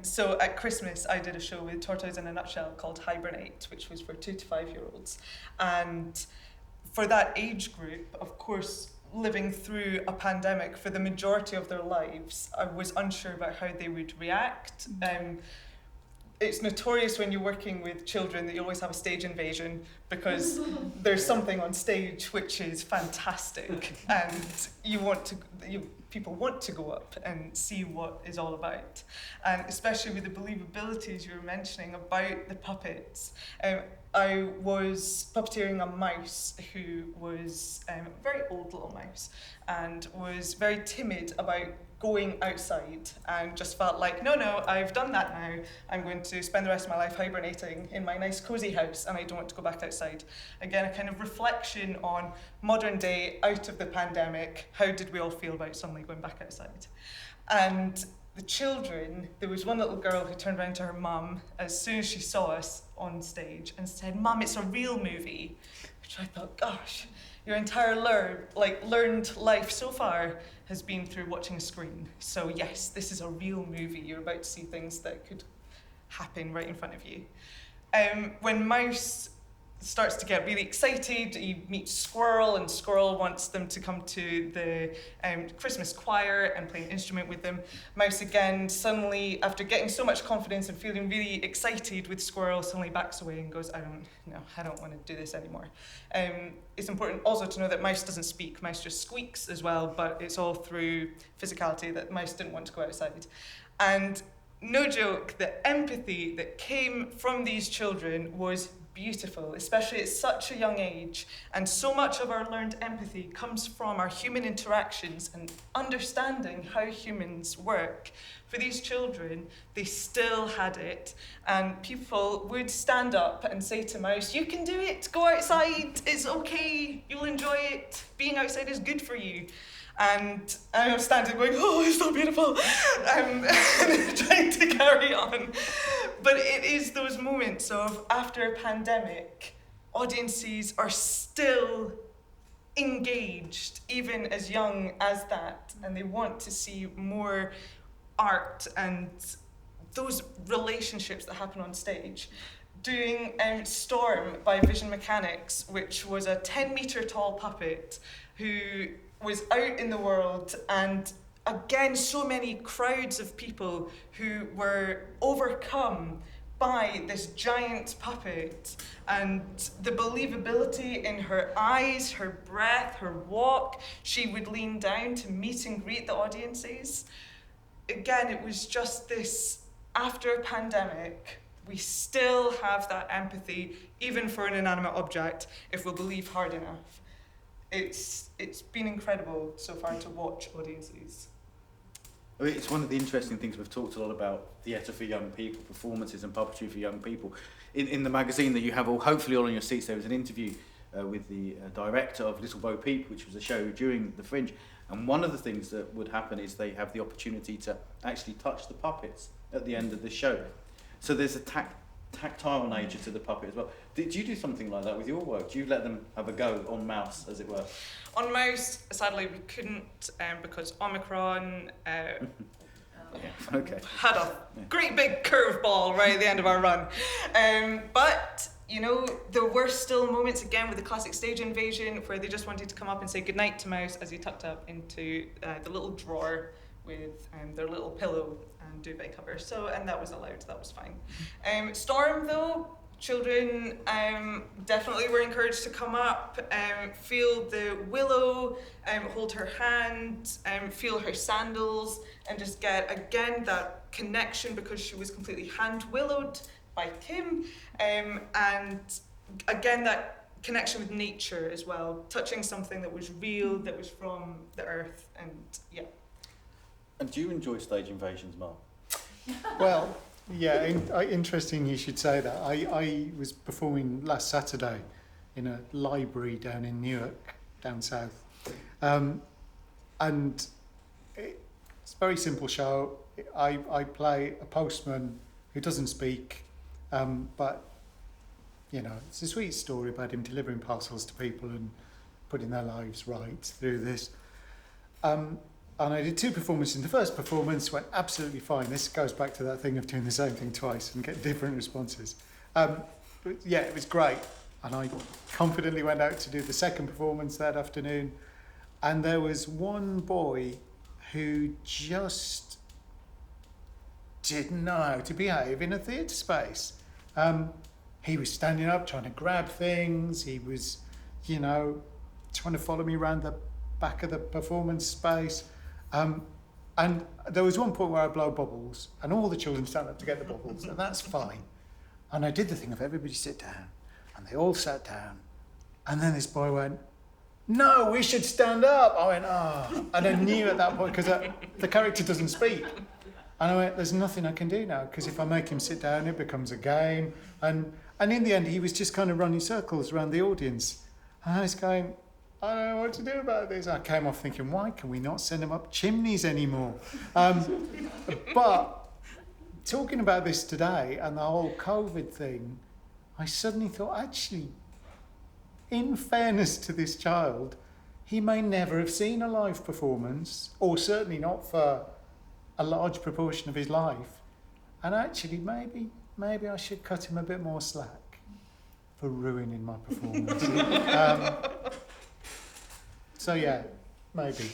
Speaker 2: So at Christmas, I did a show with Tortoise in a Nutshell called Hibernate, which was for 2 to 5 year olds. And for that age group, of course, living through a pandemic for the majority of their lives, I was unsure about how they would react. It's notorious when you're working with children that you always have a stage invasion because there's something on stage which is fantastic and people want to go up and see what it's all about. And especially with the believabilities you were mentioning about the puppets. I was puppeteering a mouse who was a very old little mouse and was very timid about going outside and just felt like, no, I've done that now. I'm going to spend the rest of my life hibernating in my nice cozy house and I don't want to go back outside. Again, a kind of reflection on modern day, out of the pandemic, how did we all feel about suddenly going back outside? And the children, there was one little girl who turned around to her mum as soon as she saw us on stage and said, "Mum, it's a real movie." Which I thought, gosh, your entire learned life so far has been through watching a screen. So yes, this is a real movie. You're about to see things that could happen right in front of you. When Mouse starts to get really excited, he meets Squirrel, and Squirrel wants them to come to the Christmas choir and play an instrument with them. Mouse again, suddenly, after getting so much confidence and feeling really excited with Squirrel, suddenly backs away and goes, I don't want to do this anymore. It's important also to know that Mouse doesn't speak. Mouse just squeaks as well, but it's all through physicality that Mouse didn't want to go outside. And no joke, the empathy that came from these children was beautiful, especially at such a young age. And so much of our learned empathy comes from our human interactions and understanding how humans work. For these children, they still had it. And people would stand up and say to Mouse, "You can do it, go outside, it's okay, you'll enjoy it, being outside is good for you." And I'm standing going, "Oh, it's so beautiful," trying to carry on. But it is those moments of, after a pandemic, audiences are still engaged, even as young as that, and they want to see more art and those relationships that happen on stage. Doing Storm by Vision Mechanics, which was a 10-metre tall puppet who was out in the world, and again, so many crowds of people who were overcome by this giant puppet, and the believability in her eyes, her breath, her walk. She would lean down to meet and greet the audiences. Again, it was just this, after a pandemic, we still have that empathy, even for an inanimate object, if we'll believe hard enough. It's been incredible so far to watch audiences.
Speaker 1: It's one of the interesting things. We've talked a lot about theatre for young people, performances and puppetry for young people. In the magazine that you have hopefully all on your seats, there was an interview with the director of Little Bo Peep, which was a show during the Fringe. And one of the things that would happen is they have the opportunity to actually touch the puppets at the end of the show. So there's a tactile nature to the puppet as well. Did you do something like that with your work? Do you let them have a go on Mouse, as it were?
Speaker 2: On Mouse, sadly, we couldn't because Omicron
Speaker 1: Okay.
Speaker 2: had a great big curveball right at the end of our run. But, you know, there were still moments, again, with the classic stage invasion where they just wanted to come up and say goodnight to Mouse as he tucked up into the little drawer with their little pillow and duvet cover. So, and that was allowed, that was fine. Storm, though, children definitely were encouraged to come up, feel the willow, hold her hand, feel her sandals, and just get, again, that connection because she was completely hand-willowed by Kim, and again, that connection with nature as well, touching something that was real, that was from the earth, and yeah.
Speaker 1: And do you enjoy stage invasions, Mark?
Speaker 4: Well, Yeah, interesting you should say that. I was performing last Saturday in a library down in Newark, down south. And it's a very simple show. I play a postman who doesn't speak, but, you know, it's a sweet story about him delivering parcels to people and putting their lives right through this. And I did 2 performances. The first performance went absolutely fine. This goes back to that thing of doing the same thing twice and getting different responses. But yeah, it was great. And I confidently went out to do the second performance that afternoon. And there was one boy who just didn't know how to behave in a theatre space. He was standing up, trying to grab things. He was, you know, trying to follow me around the back of the performance space. And there was one point where I blow bubbles and all the children stand up to get the bubbles, and that's fine. And I did the thing of everybody sit down, and they all sat down. And then this boy went, "No, we should stand up." I went, "Oh." And I knew at that point, because the character doesn't speak. And I went, "There's nothing I can do now, because if I make him sit down, it becomes a game." And in the end, he was just kind of running circles around the audience. And I was going, "I don't know what to do about this." I came off thinking, why can we not send him up chimneys anymore? But talking about this today and the whole COVID thing, I suddenly thought, actually, in fairness to this child, he may never have seen a live performance, or certainly not for a large proportion of his life. And actually, maybe I should cut him a bit more slack for ruining my performance. So yeah, maybe.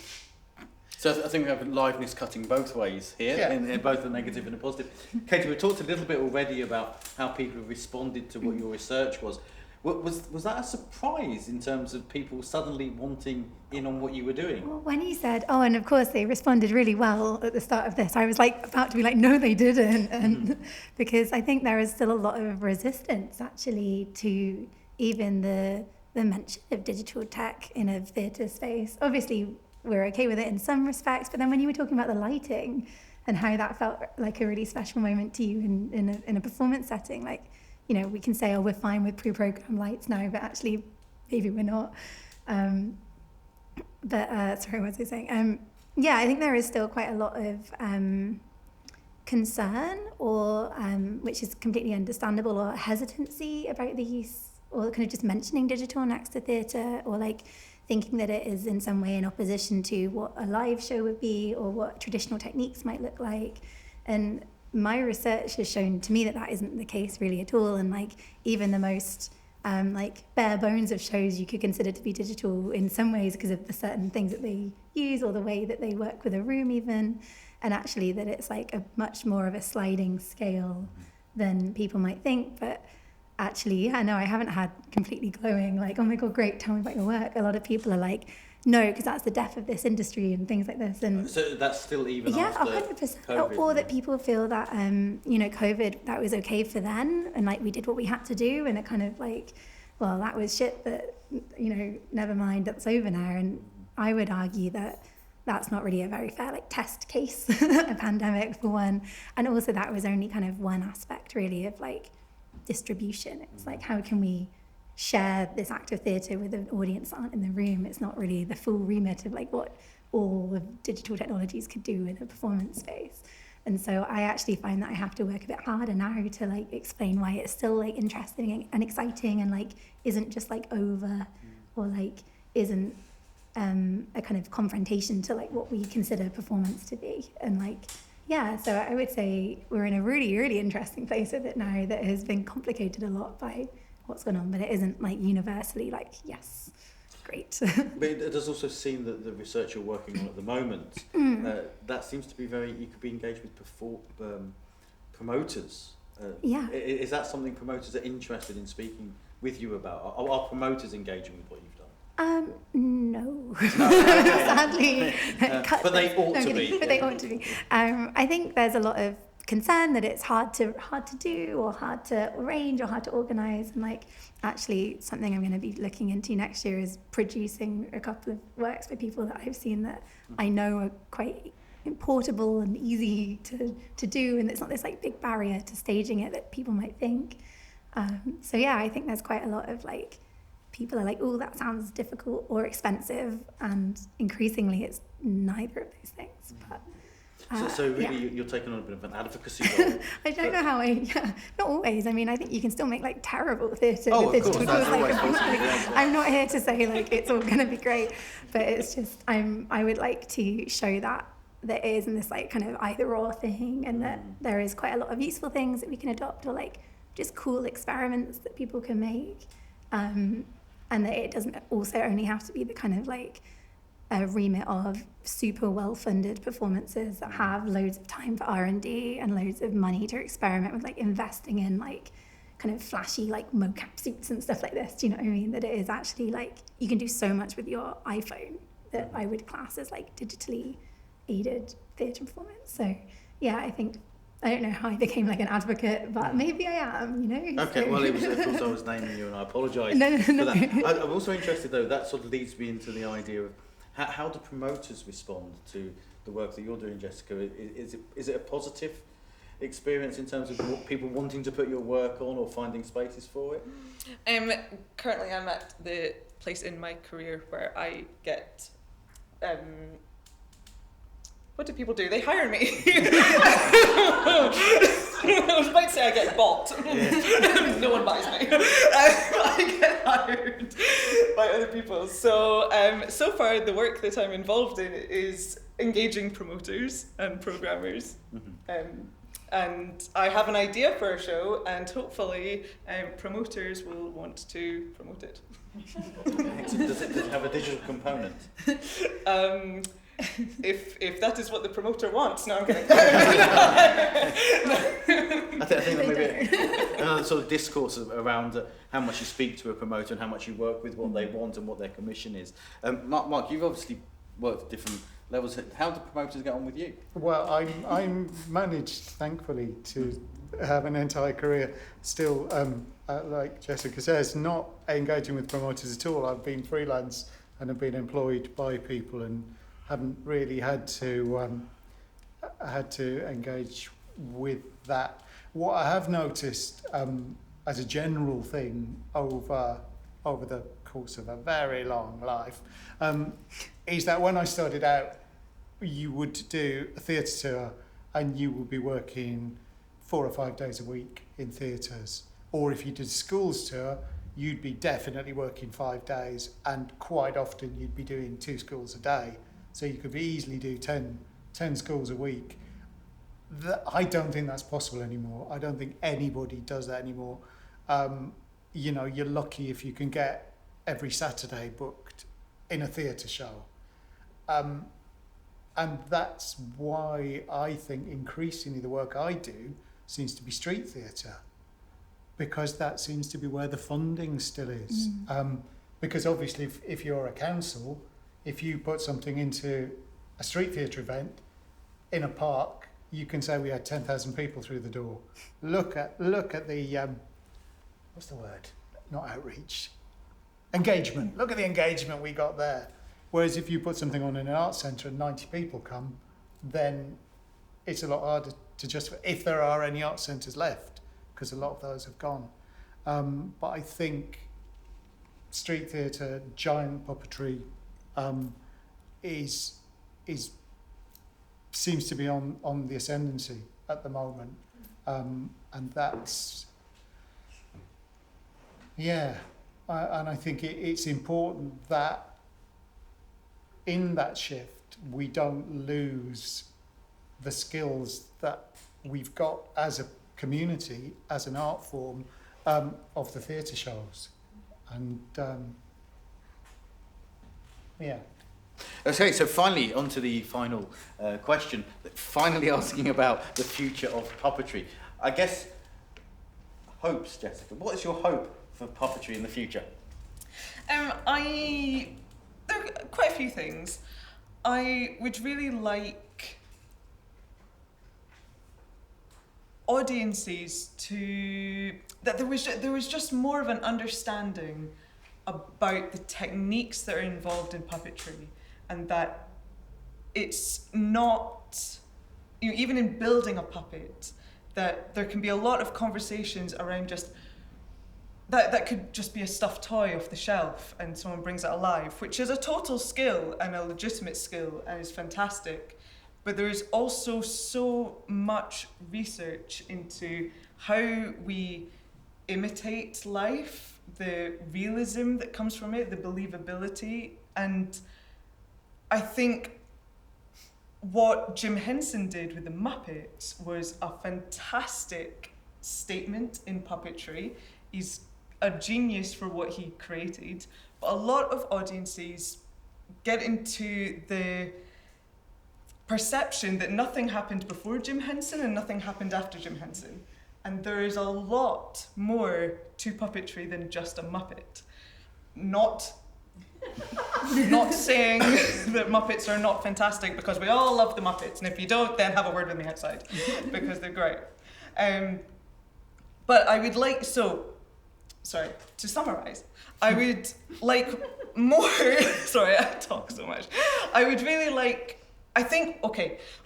Speaker 1: So I think we have liveness cutting both ways here,
Speaker 4: Yeah.
Speaker 1: in both the negative and the positive. Katie, we talked a little bit already about how people responded to what your research was. Was that a surprise in terms of people suddenly wanting in on what you were doing?
Speaker 3: Well, when you said, "Oh, and of course they responded really well at the start of this," I was like about to be like, "No, they didn't," and because I think there is still a lot of resistance actually to even the mention of digital tech in a theatre space. Obviously, we're okay with it in some respects, but then when you were talking about the lighting and how that felt like a really special moment to you in a performance setting, like, you know, we can say, "Oh, we're fine with pre-programmed lights now," but actually, maybe we're not. Sorry, what was I saying? Yeah, I think there is still quite a lot of concern, or which is completely understandable, or hesitancy about the use, or kind of just mentioning digital next to theatre, or like thinking that it is in some way in opposition to what a live show would be, or what traditional techniques might look like. And my research has shown to me that that isn't the case really at all. And like even the most like bare bones of shows you could consider to be digital in some ways because of the certain things that they use, or the way that they work with a room even. And actually that it's like a much more of a sliding scale than people might think. But actually, yeah, no, I haven't had completely glowing, like, "Oh my God, great, tell me about your work." A lot of people are like, "No, because that's the death of this industry," and things like this. And
Speaker 1: So that's still even
Speaker 3: yeah,
Speaker 1: after
Speaker 3: 100%.
Speaker 1: COVID,
Speaker 3: Or that people feel that, you know, COVID, that was okay for then, and like we did what we had to do, and it kind of like, well, that was shit, but, you know, never mind, that's over now. And I would argue that that's not really a very fair like test case, a pandemic for one. And also that was only kind of one aspect really of like distribution. It's like, how can we share this act of theatre with an audience that aren't in the room? It's not really the full remit of like what all of digital technologies could do in a performance space. And so I actually find that I have to work a bit harder now to like explain why it's still like interesting and exciting, and like isn't just like over, or like isn't a kind of confrontation to like what we consider performance to be. And like, yeah, so I would say we're in a really, really interesting place with it now that has been complicated a lot by what's going on, but it isn't like universally like, yes, great.
Speaker 1: But it does also seem that the research you're working on at the moment, that seems to be you could be engaged with promoters.
Speaker 3: Yeah.
Speaker 1: Is that something promoters are interested in speaking with you about? Are promoters engaging with what you've done?
Speaker 3: No. Sadly.
Speaker 1: But they ought to be.
Speaker 3: But they ought to be. I think there's a lot of concern that it's hard to do, or hard to arrange, or hard to organise. And like, actually, something I'm going to be looking into next year is producing a couple of works by people that I've seen that I know are quite portable and easy to do, and it's not this like big barrier to staging it that people might think. So yeah, I think there's quite a lot of like people are like, oh, that sounds difficult or expensive, and increasingly it's neither of those things. But
Speaker 1: so really, you're taking on a bit of an advocacy role.
Speaker 3: I don't know how not always. I mean, I think you can still make like terrible theatre
Speaker 1: Oh,
Speaker 3: with
Speaker 1: of course,
Speaker 3: digital
Speaker 1: that's
Speaker 3: tools.
Speaker 1: always
Speaker 3: Like,
Speaker 1: possible.
Speaker 3: I'm not here to say like it's all going to be great, but it's just I would like to show that there isn't this like kind of either or thing, and that there is quite a lot of useful things that we can adopt, or like just cool experiments that people can make, and that it doesn't also only have to be the kind of like a remit of super well-funded performances that have loads of time for R&D and loads of money to experiment with, like investing in like kind of flashy like mocap suits and stuff like this. Do you know what I mean? That it is actually like you can do so much with your iPhone that I would class as like digitally aided theatre performance. So yeah, I don't know how I became like an advocate, but maybe I am, you know.
Speaker 1: Okay,
Speaker 3: so.
Speaker 1: well, it was, of course, I was naming you, and I apologise
Speaker 3: No.
Speaker 1: for that. I'm also interested, though, that sort of leads me into the idea of how do promoters respond to the work that you're doing, Jessica? Is it a positive experience in terms of people wanting to put your work on or finding spaces for it?
Speaker 2: Currently, I'm at the place in my career where I get. What do people do? They hire me. I was about to say I get bought. Yeah. No one buys me. I get hired by other people. So, so far the work that I'm involved in is engaging promoters and programmers. And I have an idea for a show, and hopefully promoters will want to promote it.
Speaker 1: Excellent. Does it have a digital component?
Speaker 2: If that is what the promoter wants, no, I'm kidding.
Speaker 1: I think that maybe another sort of discourse around how much you speak to a promoter and how much you work with what they want and what their commission is. Mark, you've obviously worked at different levels. How do promoters get on with you?
Speaker 4: Well, I'm managed, thankfully, to have an entire career still, like Jessica says, not engaging with promoters at all. I've been freelance and have been employed by people and haven't really had to engage with that. What I have noticed as a general thing over the course of a very long life is that when I started out, you would do a theatre tour and you would be working 4 or 5 days a week in theatres. Or if you did a schools tour, you'd be definitely working 5 days, and quite often you'd be doing 2 schools a day. So you could easily do 10 schools a week. I don't think that's possible anymore. I don't think anybody does that anymore. You know, you're lucky if you can get every Saturday booked in a theatre show. And that's why I think increasingly the work I do seems to be street theatre, because that seems to be where the funding still is. Because obviously if you're a council, if you put something into a street theatre event in a park, you can say we had 10,000 people through the door. Look at the what's the word? Not outreach. Engagement. Look at the engagement we got there. Whereas if you put something on in an arts centre and 90 people come, then it's a lot harder to justify, if there are any arts centres left, because a lot of those have gone. But I think street theatre, giant puppetry, seems to be on the ascendancy at the moment, and that's and I think it's important that in that shift we don't lose the skills that we've got as a community, as an art form, of the theatre shows, and
Speaker 1: Okay, so finally, on to the final question. Finally asking about the future of puppetry. I guess, hopes, Jessica. What is your hope for puppetry in the future?
Speaker 2: There are quite a few things. I would really like audiences that there was just more of an understanding about the techniques that are involved in puppetry, and that it's not that, even in building a puppet, that there can be a lot of conversations around just that could just be a stuffed toy off the shelf and someone brings it alive, which is a total skill and a legitimate skill and is fantastic. But there is also so much research into how we imitate life, the realism that comes from it, the believability. And I think what Jim Henson did with the Muppets was a fantastic statement in puppetry. He's a genius for what he created, but a lot of audiences get into the perception that nothing happened before Jim Henson and nothing happened after Jim Henson. And there is a lot more to puppetry than just a Muppet. Not saying that Muppets are not fantastic, because we all love the Muppets, and if you don't, then have a word with me outside, because they're great. But I would like, to summarise, I would like more, sorry, I talk so much. I would really like,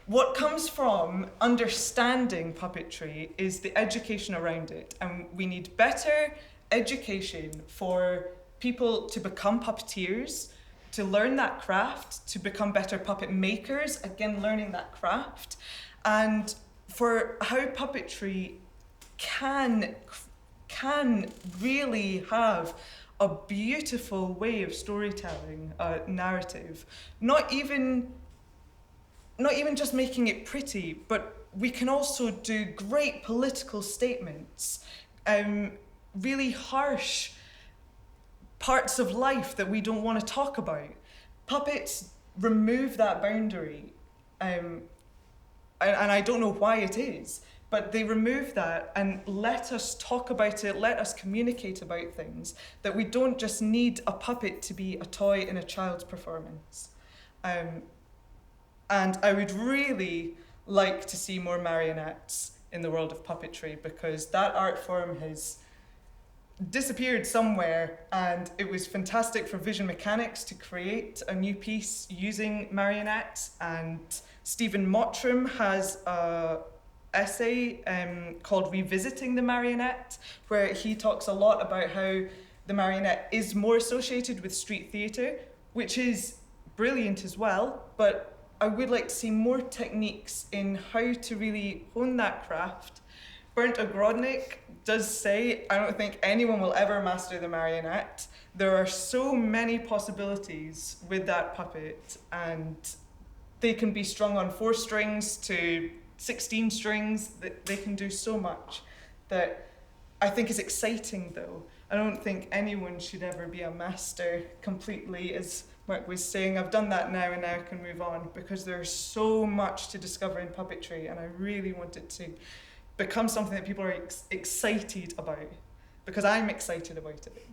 Speaker 2: what comes from understanding puppetry is the education around it, and we need better education for people to become puppeteers, to learn that craft, to become better puppet makers, again learning that craft, and for how puppetry can really have a beautiful way of storytelling, a narrative, not even just making it pretty, but we can also do great political statements, really harsh parts of life that we don't want to talk about. Puppets remove that boundary, and I don't know why it is, but they remove that and let us talk about it, let us communicate about things, that we don't just need a puppet to be a toy in a child's performance. And I would really like to see more marionettes in the world of puppetry, because that art form has disappeared somewhere, and it was fantastic for Vision Mechanics to create a new piece using marionettes. And Stephen Mottram has a essay called Revisiting the Marionette, where he talks a lot about how the marionette is more associated with street theatre, which is brilliant as well, but I would like to see more techniques in how to really hone that craft. Bernd Ogrodnik does say, I don't think anyone will ever master the marionette. There are so many possibilities with that puppet, and they can be strung on 4 strings to 16 strings. They can do so much that I think is exciting, though. I don't think anyone should ever be a master completely, as Mark was saying. I've done that now, and now I can move on, because there's so much to discover in puppetry, and I really want it to become something that people are excited about, because I'm excited about it.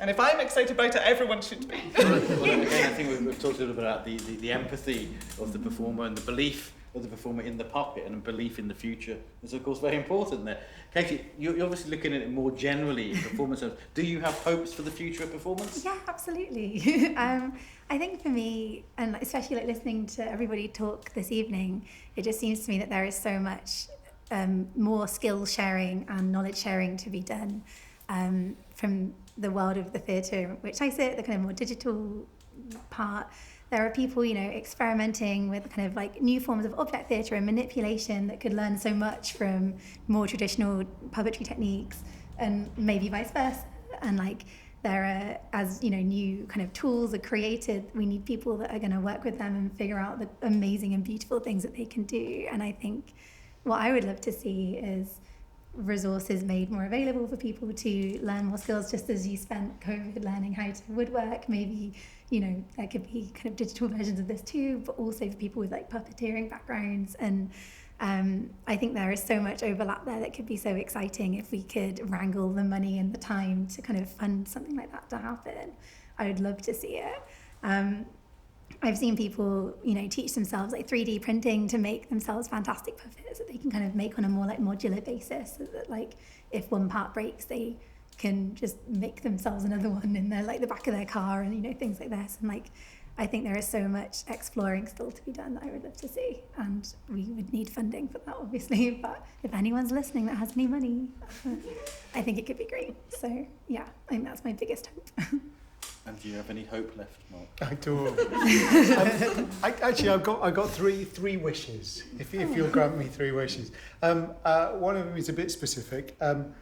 Speaker 2: And if I'm excited about it, everyone should be.
Speaker 1: Well, again, I think we've talked a little bit about the empathy of the performer and the belief of the performer in the puppet, and a belief in the future is, of course, very important there. Katie, you're obviously looking at it more generally in performance. Do you have hopes for the future of performance?
Speaker 3: Yeah, absolutely. I think for me, and especially like listening to everybody talk this evening, it just seems to me that there is so much more skill sharing and knowledge sharing to be done from the world of the theatre, which I sit, the kind of more digital part. There are people, experimenting with kind of like new forms of object theatre and manipulation that could learn so much from more traditional puppetry techniques, and maybe vice versa. And like there are, as new kind of tools are created, we need people that are going to work with them and figure out the amazing and beautiful things that they can do. And I think what I would love to see is resources made more available for people to learn more skills, just as you spent COVID learning how to woodwork. Maybe there could be kind of digital versions of this too, but also for people with like puppeteering backgrounds. And I think there is so much overlap there that could be so exciting if we could wrangle the money and the time to kind of fund something like that to happen. I would love to see it. I've seen people, teach themselves like 3D printing to make themselves fantastic puppets that they can kind of make on a more like modular basis, so that like if one part breaks, they can just make themselves another one in their like the back of their car, and things like this. And like I think there is so much exploring still to be done that I would love to see, and we would need funding for that, obviously. But if anyone's listening that has any money, I think it could be great. So yeah, I think that's my biggest hope.
Speaker 1: And do you have any hope left, Mark?
Speaker 4: I do. I've got three wishes. If you'll grant me three wishes, one of them is a bit specific, and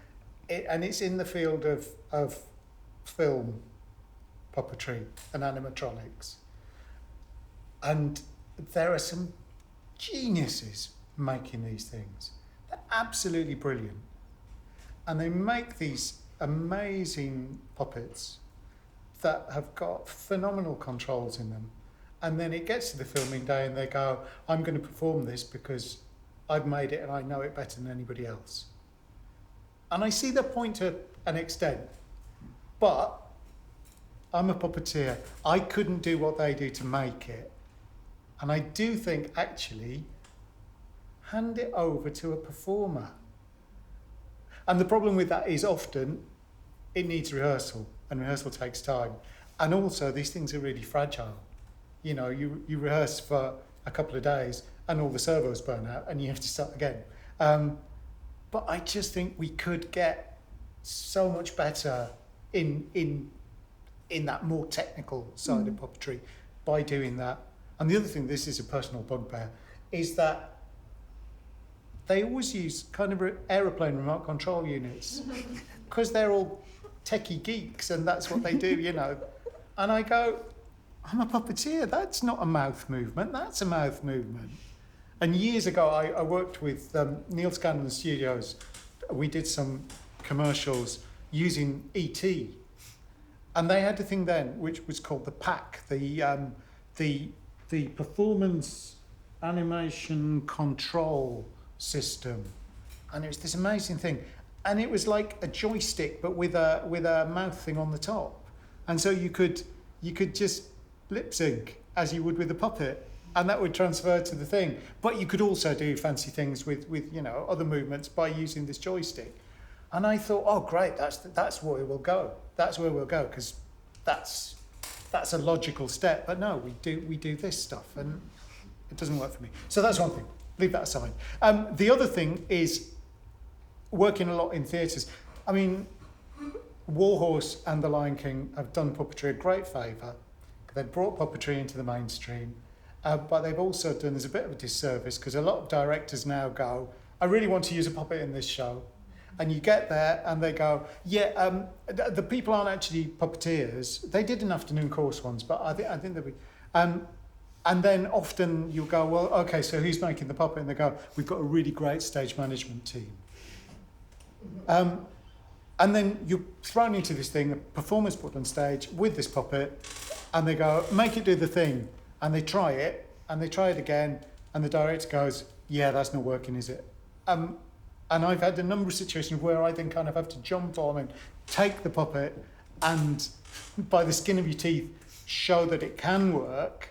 Speaker 4: it's in the field of film, puppetry, and animatronics. And there are some geniuses making these things. They're absolutely brilliant, and they make these amazing puppets that have got phenomenal controls in them. And then it gets to the filming day and they go, I'm going to perform this because I've made it and I know it better than anybody else. And I see the point to an extent, but I'm a puppeteer. I couldn't do what they do to make it. And I do think, actually, hand it over to a performer. And the problem with that is often it needs rehearsal, and rehearsal takes time. And also, these things are really fragile. You know, you rehearse for a couple of days and all the servos burn out and you have to start again. But I just think we could get so much better in that more technical side of puppetry by doing that. And the other thing, this is a personal bugbear, is that they always use kind of aeroplane remote control units because they're all techie geeks and that's what they do, you know. And I go, I'm a puppeteer, that's not a mouth movement, that's a mouth movement. And years ago, I worked with Neil Scanlon Studios. We did some commercials using ET. And they had a thing then, which was called the PAC, the Performance Animation Control System. And it was this amazing thing. And it was like a joystick, but with a mouth thing on the top. And so you could just lip sync as you would with a puppet, and that would transfer to the thing. But you could also do fancy things with you know, other movements by using this joystick. And I thought, oh great, that's where we'll go. That's where we'll go, because that's a logical step. But no, we do this stuff, and it doesn't work for me. So that's one thing. Leave that aside. The other thing is working a lot in theatres. I mean, Warhorse and The Lion King have done puppetry a great favour. They've brought puppetry into the mainstream, but they've also done us a bit of a disservice because a lot of directors now go, I really want to use a puppet in this show. And you get there and they go, yeah, the people aren't actually puppeteers. They did an afternoon course once, but I think they'll be... and then often you'll go, well, okay, so who's making the puppet? And they go, we've got a really great stage management team. And then you're thrown into this thing, a performance put on stage with this puppet, and they go, make it do the thing. And they try it, and they try it again, and the director goes, yeah, that's not working, is it? And I've had a number of situations where I then kind of have to jump on and take the puppet and, by the skin of your teeth, show that it can work,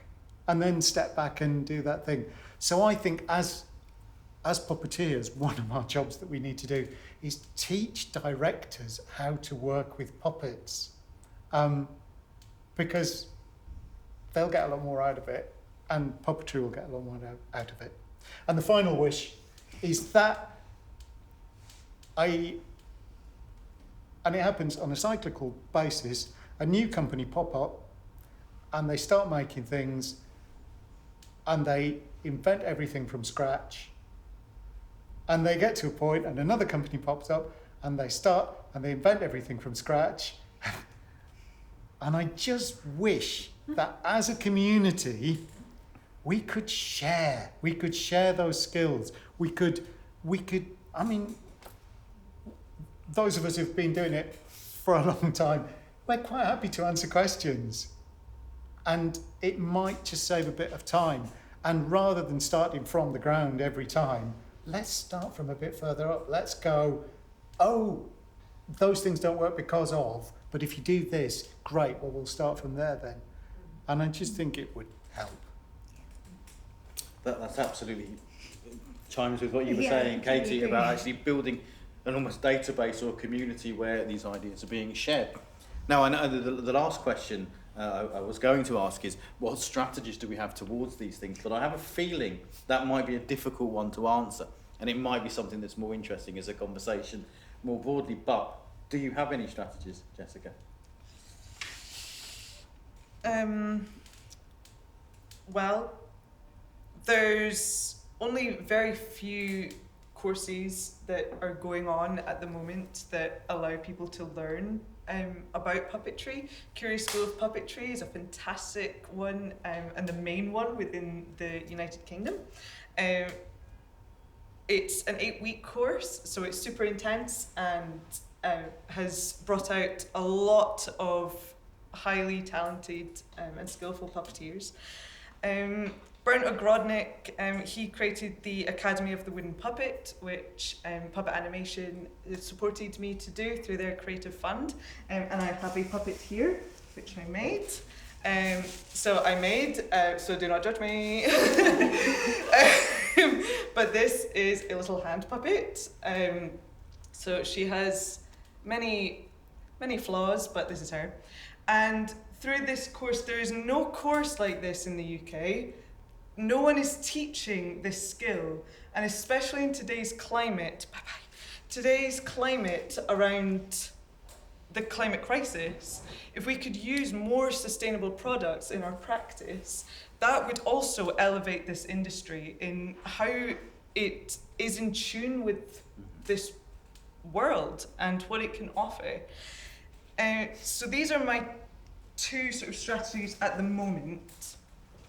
Speaker 4: and then step back and do that thing. So I think as puppeteers, one of our jobs that we need to do is teach directors how to work with puppets, because they'll get a lot more out of it, and puppetry will get a lot more out of it. And the final wish is that and it happens on a cyclical basis, a new company pop up, and they start making things, and they invent everything from scratch. And they get to a point, and another company pops up, and they start, and they invent everything from scratch. And I just wish that as a community, we could share those skills. We could, I mean, those of us who've been doing it for a long time, we're quite happy to answer questions. And it might just save a bit of time. And rather than starting from the ground every time, let's start from a bit further up. Let's go, oh, those things don't work because of, but if you do this, great, well, we'll start from there then. And I just think it would help.
Speaker 1: That's absolutely chimes with what you were saying, Katie, about actually building an almost database or community where these ideas are being shared. Now, I know the last question I was going to ask is, what strategies do we have towards these things? But I have a feeling that might be a difficult one to answer, and it might be something that's more interesting as a conversation more broadly. But do you have any strategies, Jessica?
Speaker 2: Well, there's only very few courses that are going on at the moment that allow people to learn about puppetry. Curious School of Puppetry is a fantastic one, and the main one within the United Kingdom. It's an 8-week course, so it's super intense and has brought out a lot of highly talented and skillful puppeteers. Bernd Ogrodnik, he created the Academy of the Wooden Puppet, which Puppet Animation supported me to do through their creative fund. And I have a puppet here, which I made. So do not judge me. But this is a little hand puppet. So she has many flaws, but this is her. And through this course, there is no course like this in the UK. No one is teaching this skill, and especially in today's climate around the climate crisis, if we could use more sustainable products in our practice, that would also elevate this industry in how it is in tune with this world and what it can offer. So these are my 2 sort of strategies at the moment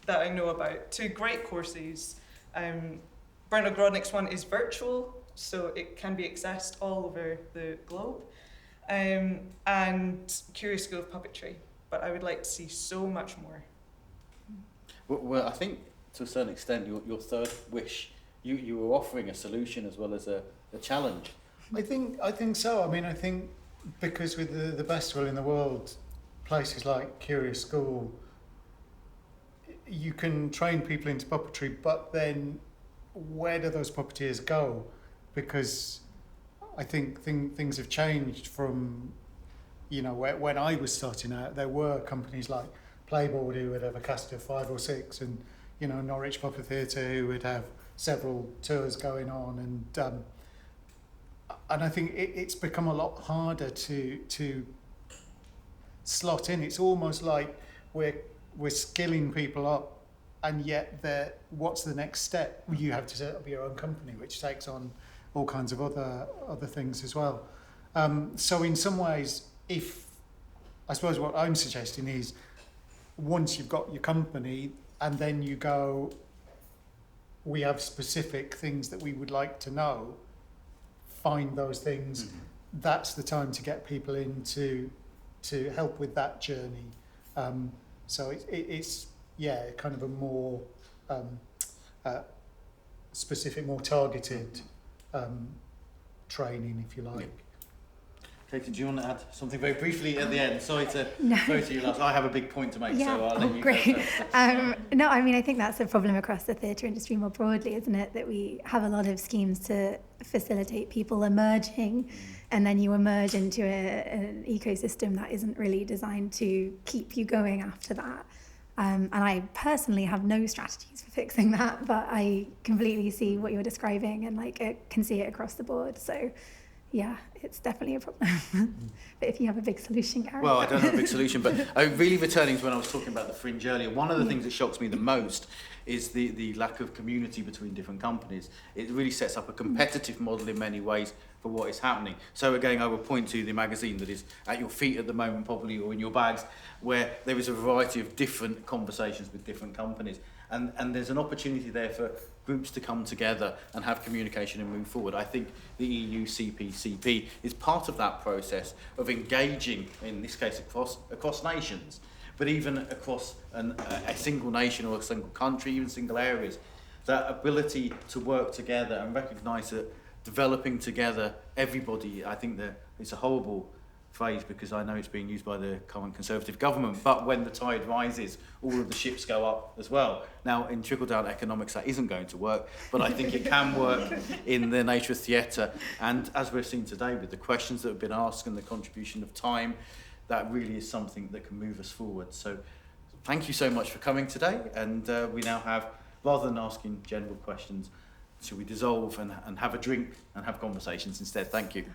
Speaker 2: that I know about. 2 great courses. Bernd Ogrodnik's one is virtual, so it can be accessed all over the globe. And Curious School of Puppetry, but I would like to see so much more.
Speaker 1: Well, I think to a certain extent, your third wish, you were offering a solution as well as a challenge.
Speaker 4: I think so. I mean, I think because with the best will in the world, places like Curious School, you can train people into puppetry, but then where do those puppeteers go? Because I think things have changed from, when I was starting out, there were companies like Playboard who would have a cast of 5 or 6, and, Norwich Puppet Theatre who would have several tours going on, and I think it's become a lot harder to slot in. It's almost like we're skilling people up, and yet what's the next step? You have to set up your own company, which takes on all kinds of other things as well. So in some ways, I suppose what I'm suggesting is, once you've got your company and then you go, we have specific things that we would like to know, find those things. Mm-hmm. That's the time to get people in to help with that journey. So it's kind of a more specific, more targeted training, if you like.
Speaker 1: Katie, do you want to add something very briefly at the end? Sorry to you last. I have a big point to make, so I'll let you
Speaker 3: great.
Speaker 1: go first.
Speaker 3: No, I mean, I think that's a problem across the theatre industry more broadly, isn't it? That we have a lot of schemes to facilitate people emerging, and then you emerge into an ecosystem that isn't really designed to keep you going after that. And I personally have no strategies for fixing that, but I completely see what you're describing, and I can see it across the board. So yeah, it's definitely a problem. But if you have a big solution, Gareth.
Speaker 1: Well, I don't have a big solution, but really returning to when I was talking about the fringe earlier, one of the things that shocks me the most is the lack of community between different companies. It really sets up a competitive model in many ways for what is happening. So again, I will point to the magazine that is at your feet at the moment, probably, or in your bags, where there is a variety of different conversations with different companies. And there's an opportunity there for groups to come together and have communication and move forward. I think the EU CP is part of that process of engaging, in this case, across nations, but even across a single nation or a single country, even single areas. That ability to work together and recognise that developing together, everybody, I think that it's a horrible phrase because I know it's being used by the current Conservative government, but when the tide rises, all of the ships go up as well. Now, in trickle-down economics, that isn't going to work, but I think it can work in the nature of theatre. And as we've seen today with the questions that have been asked and the contribution of time, that really is something that can move us forward. So thank you so much for coming today, and we now have, rather than asking general questions, should we dissolve and have a drink and have conversations instead? Thank you.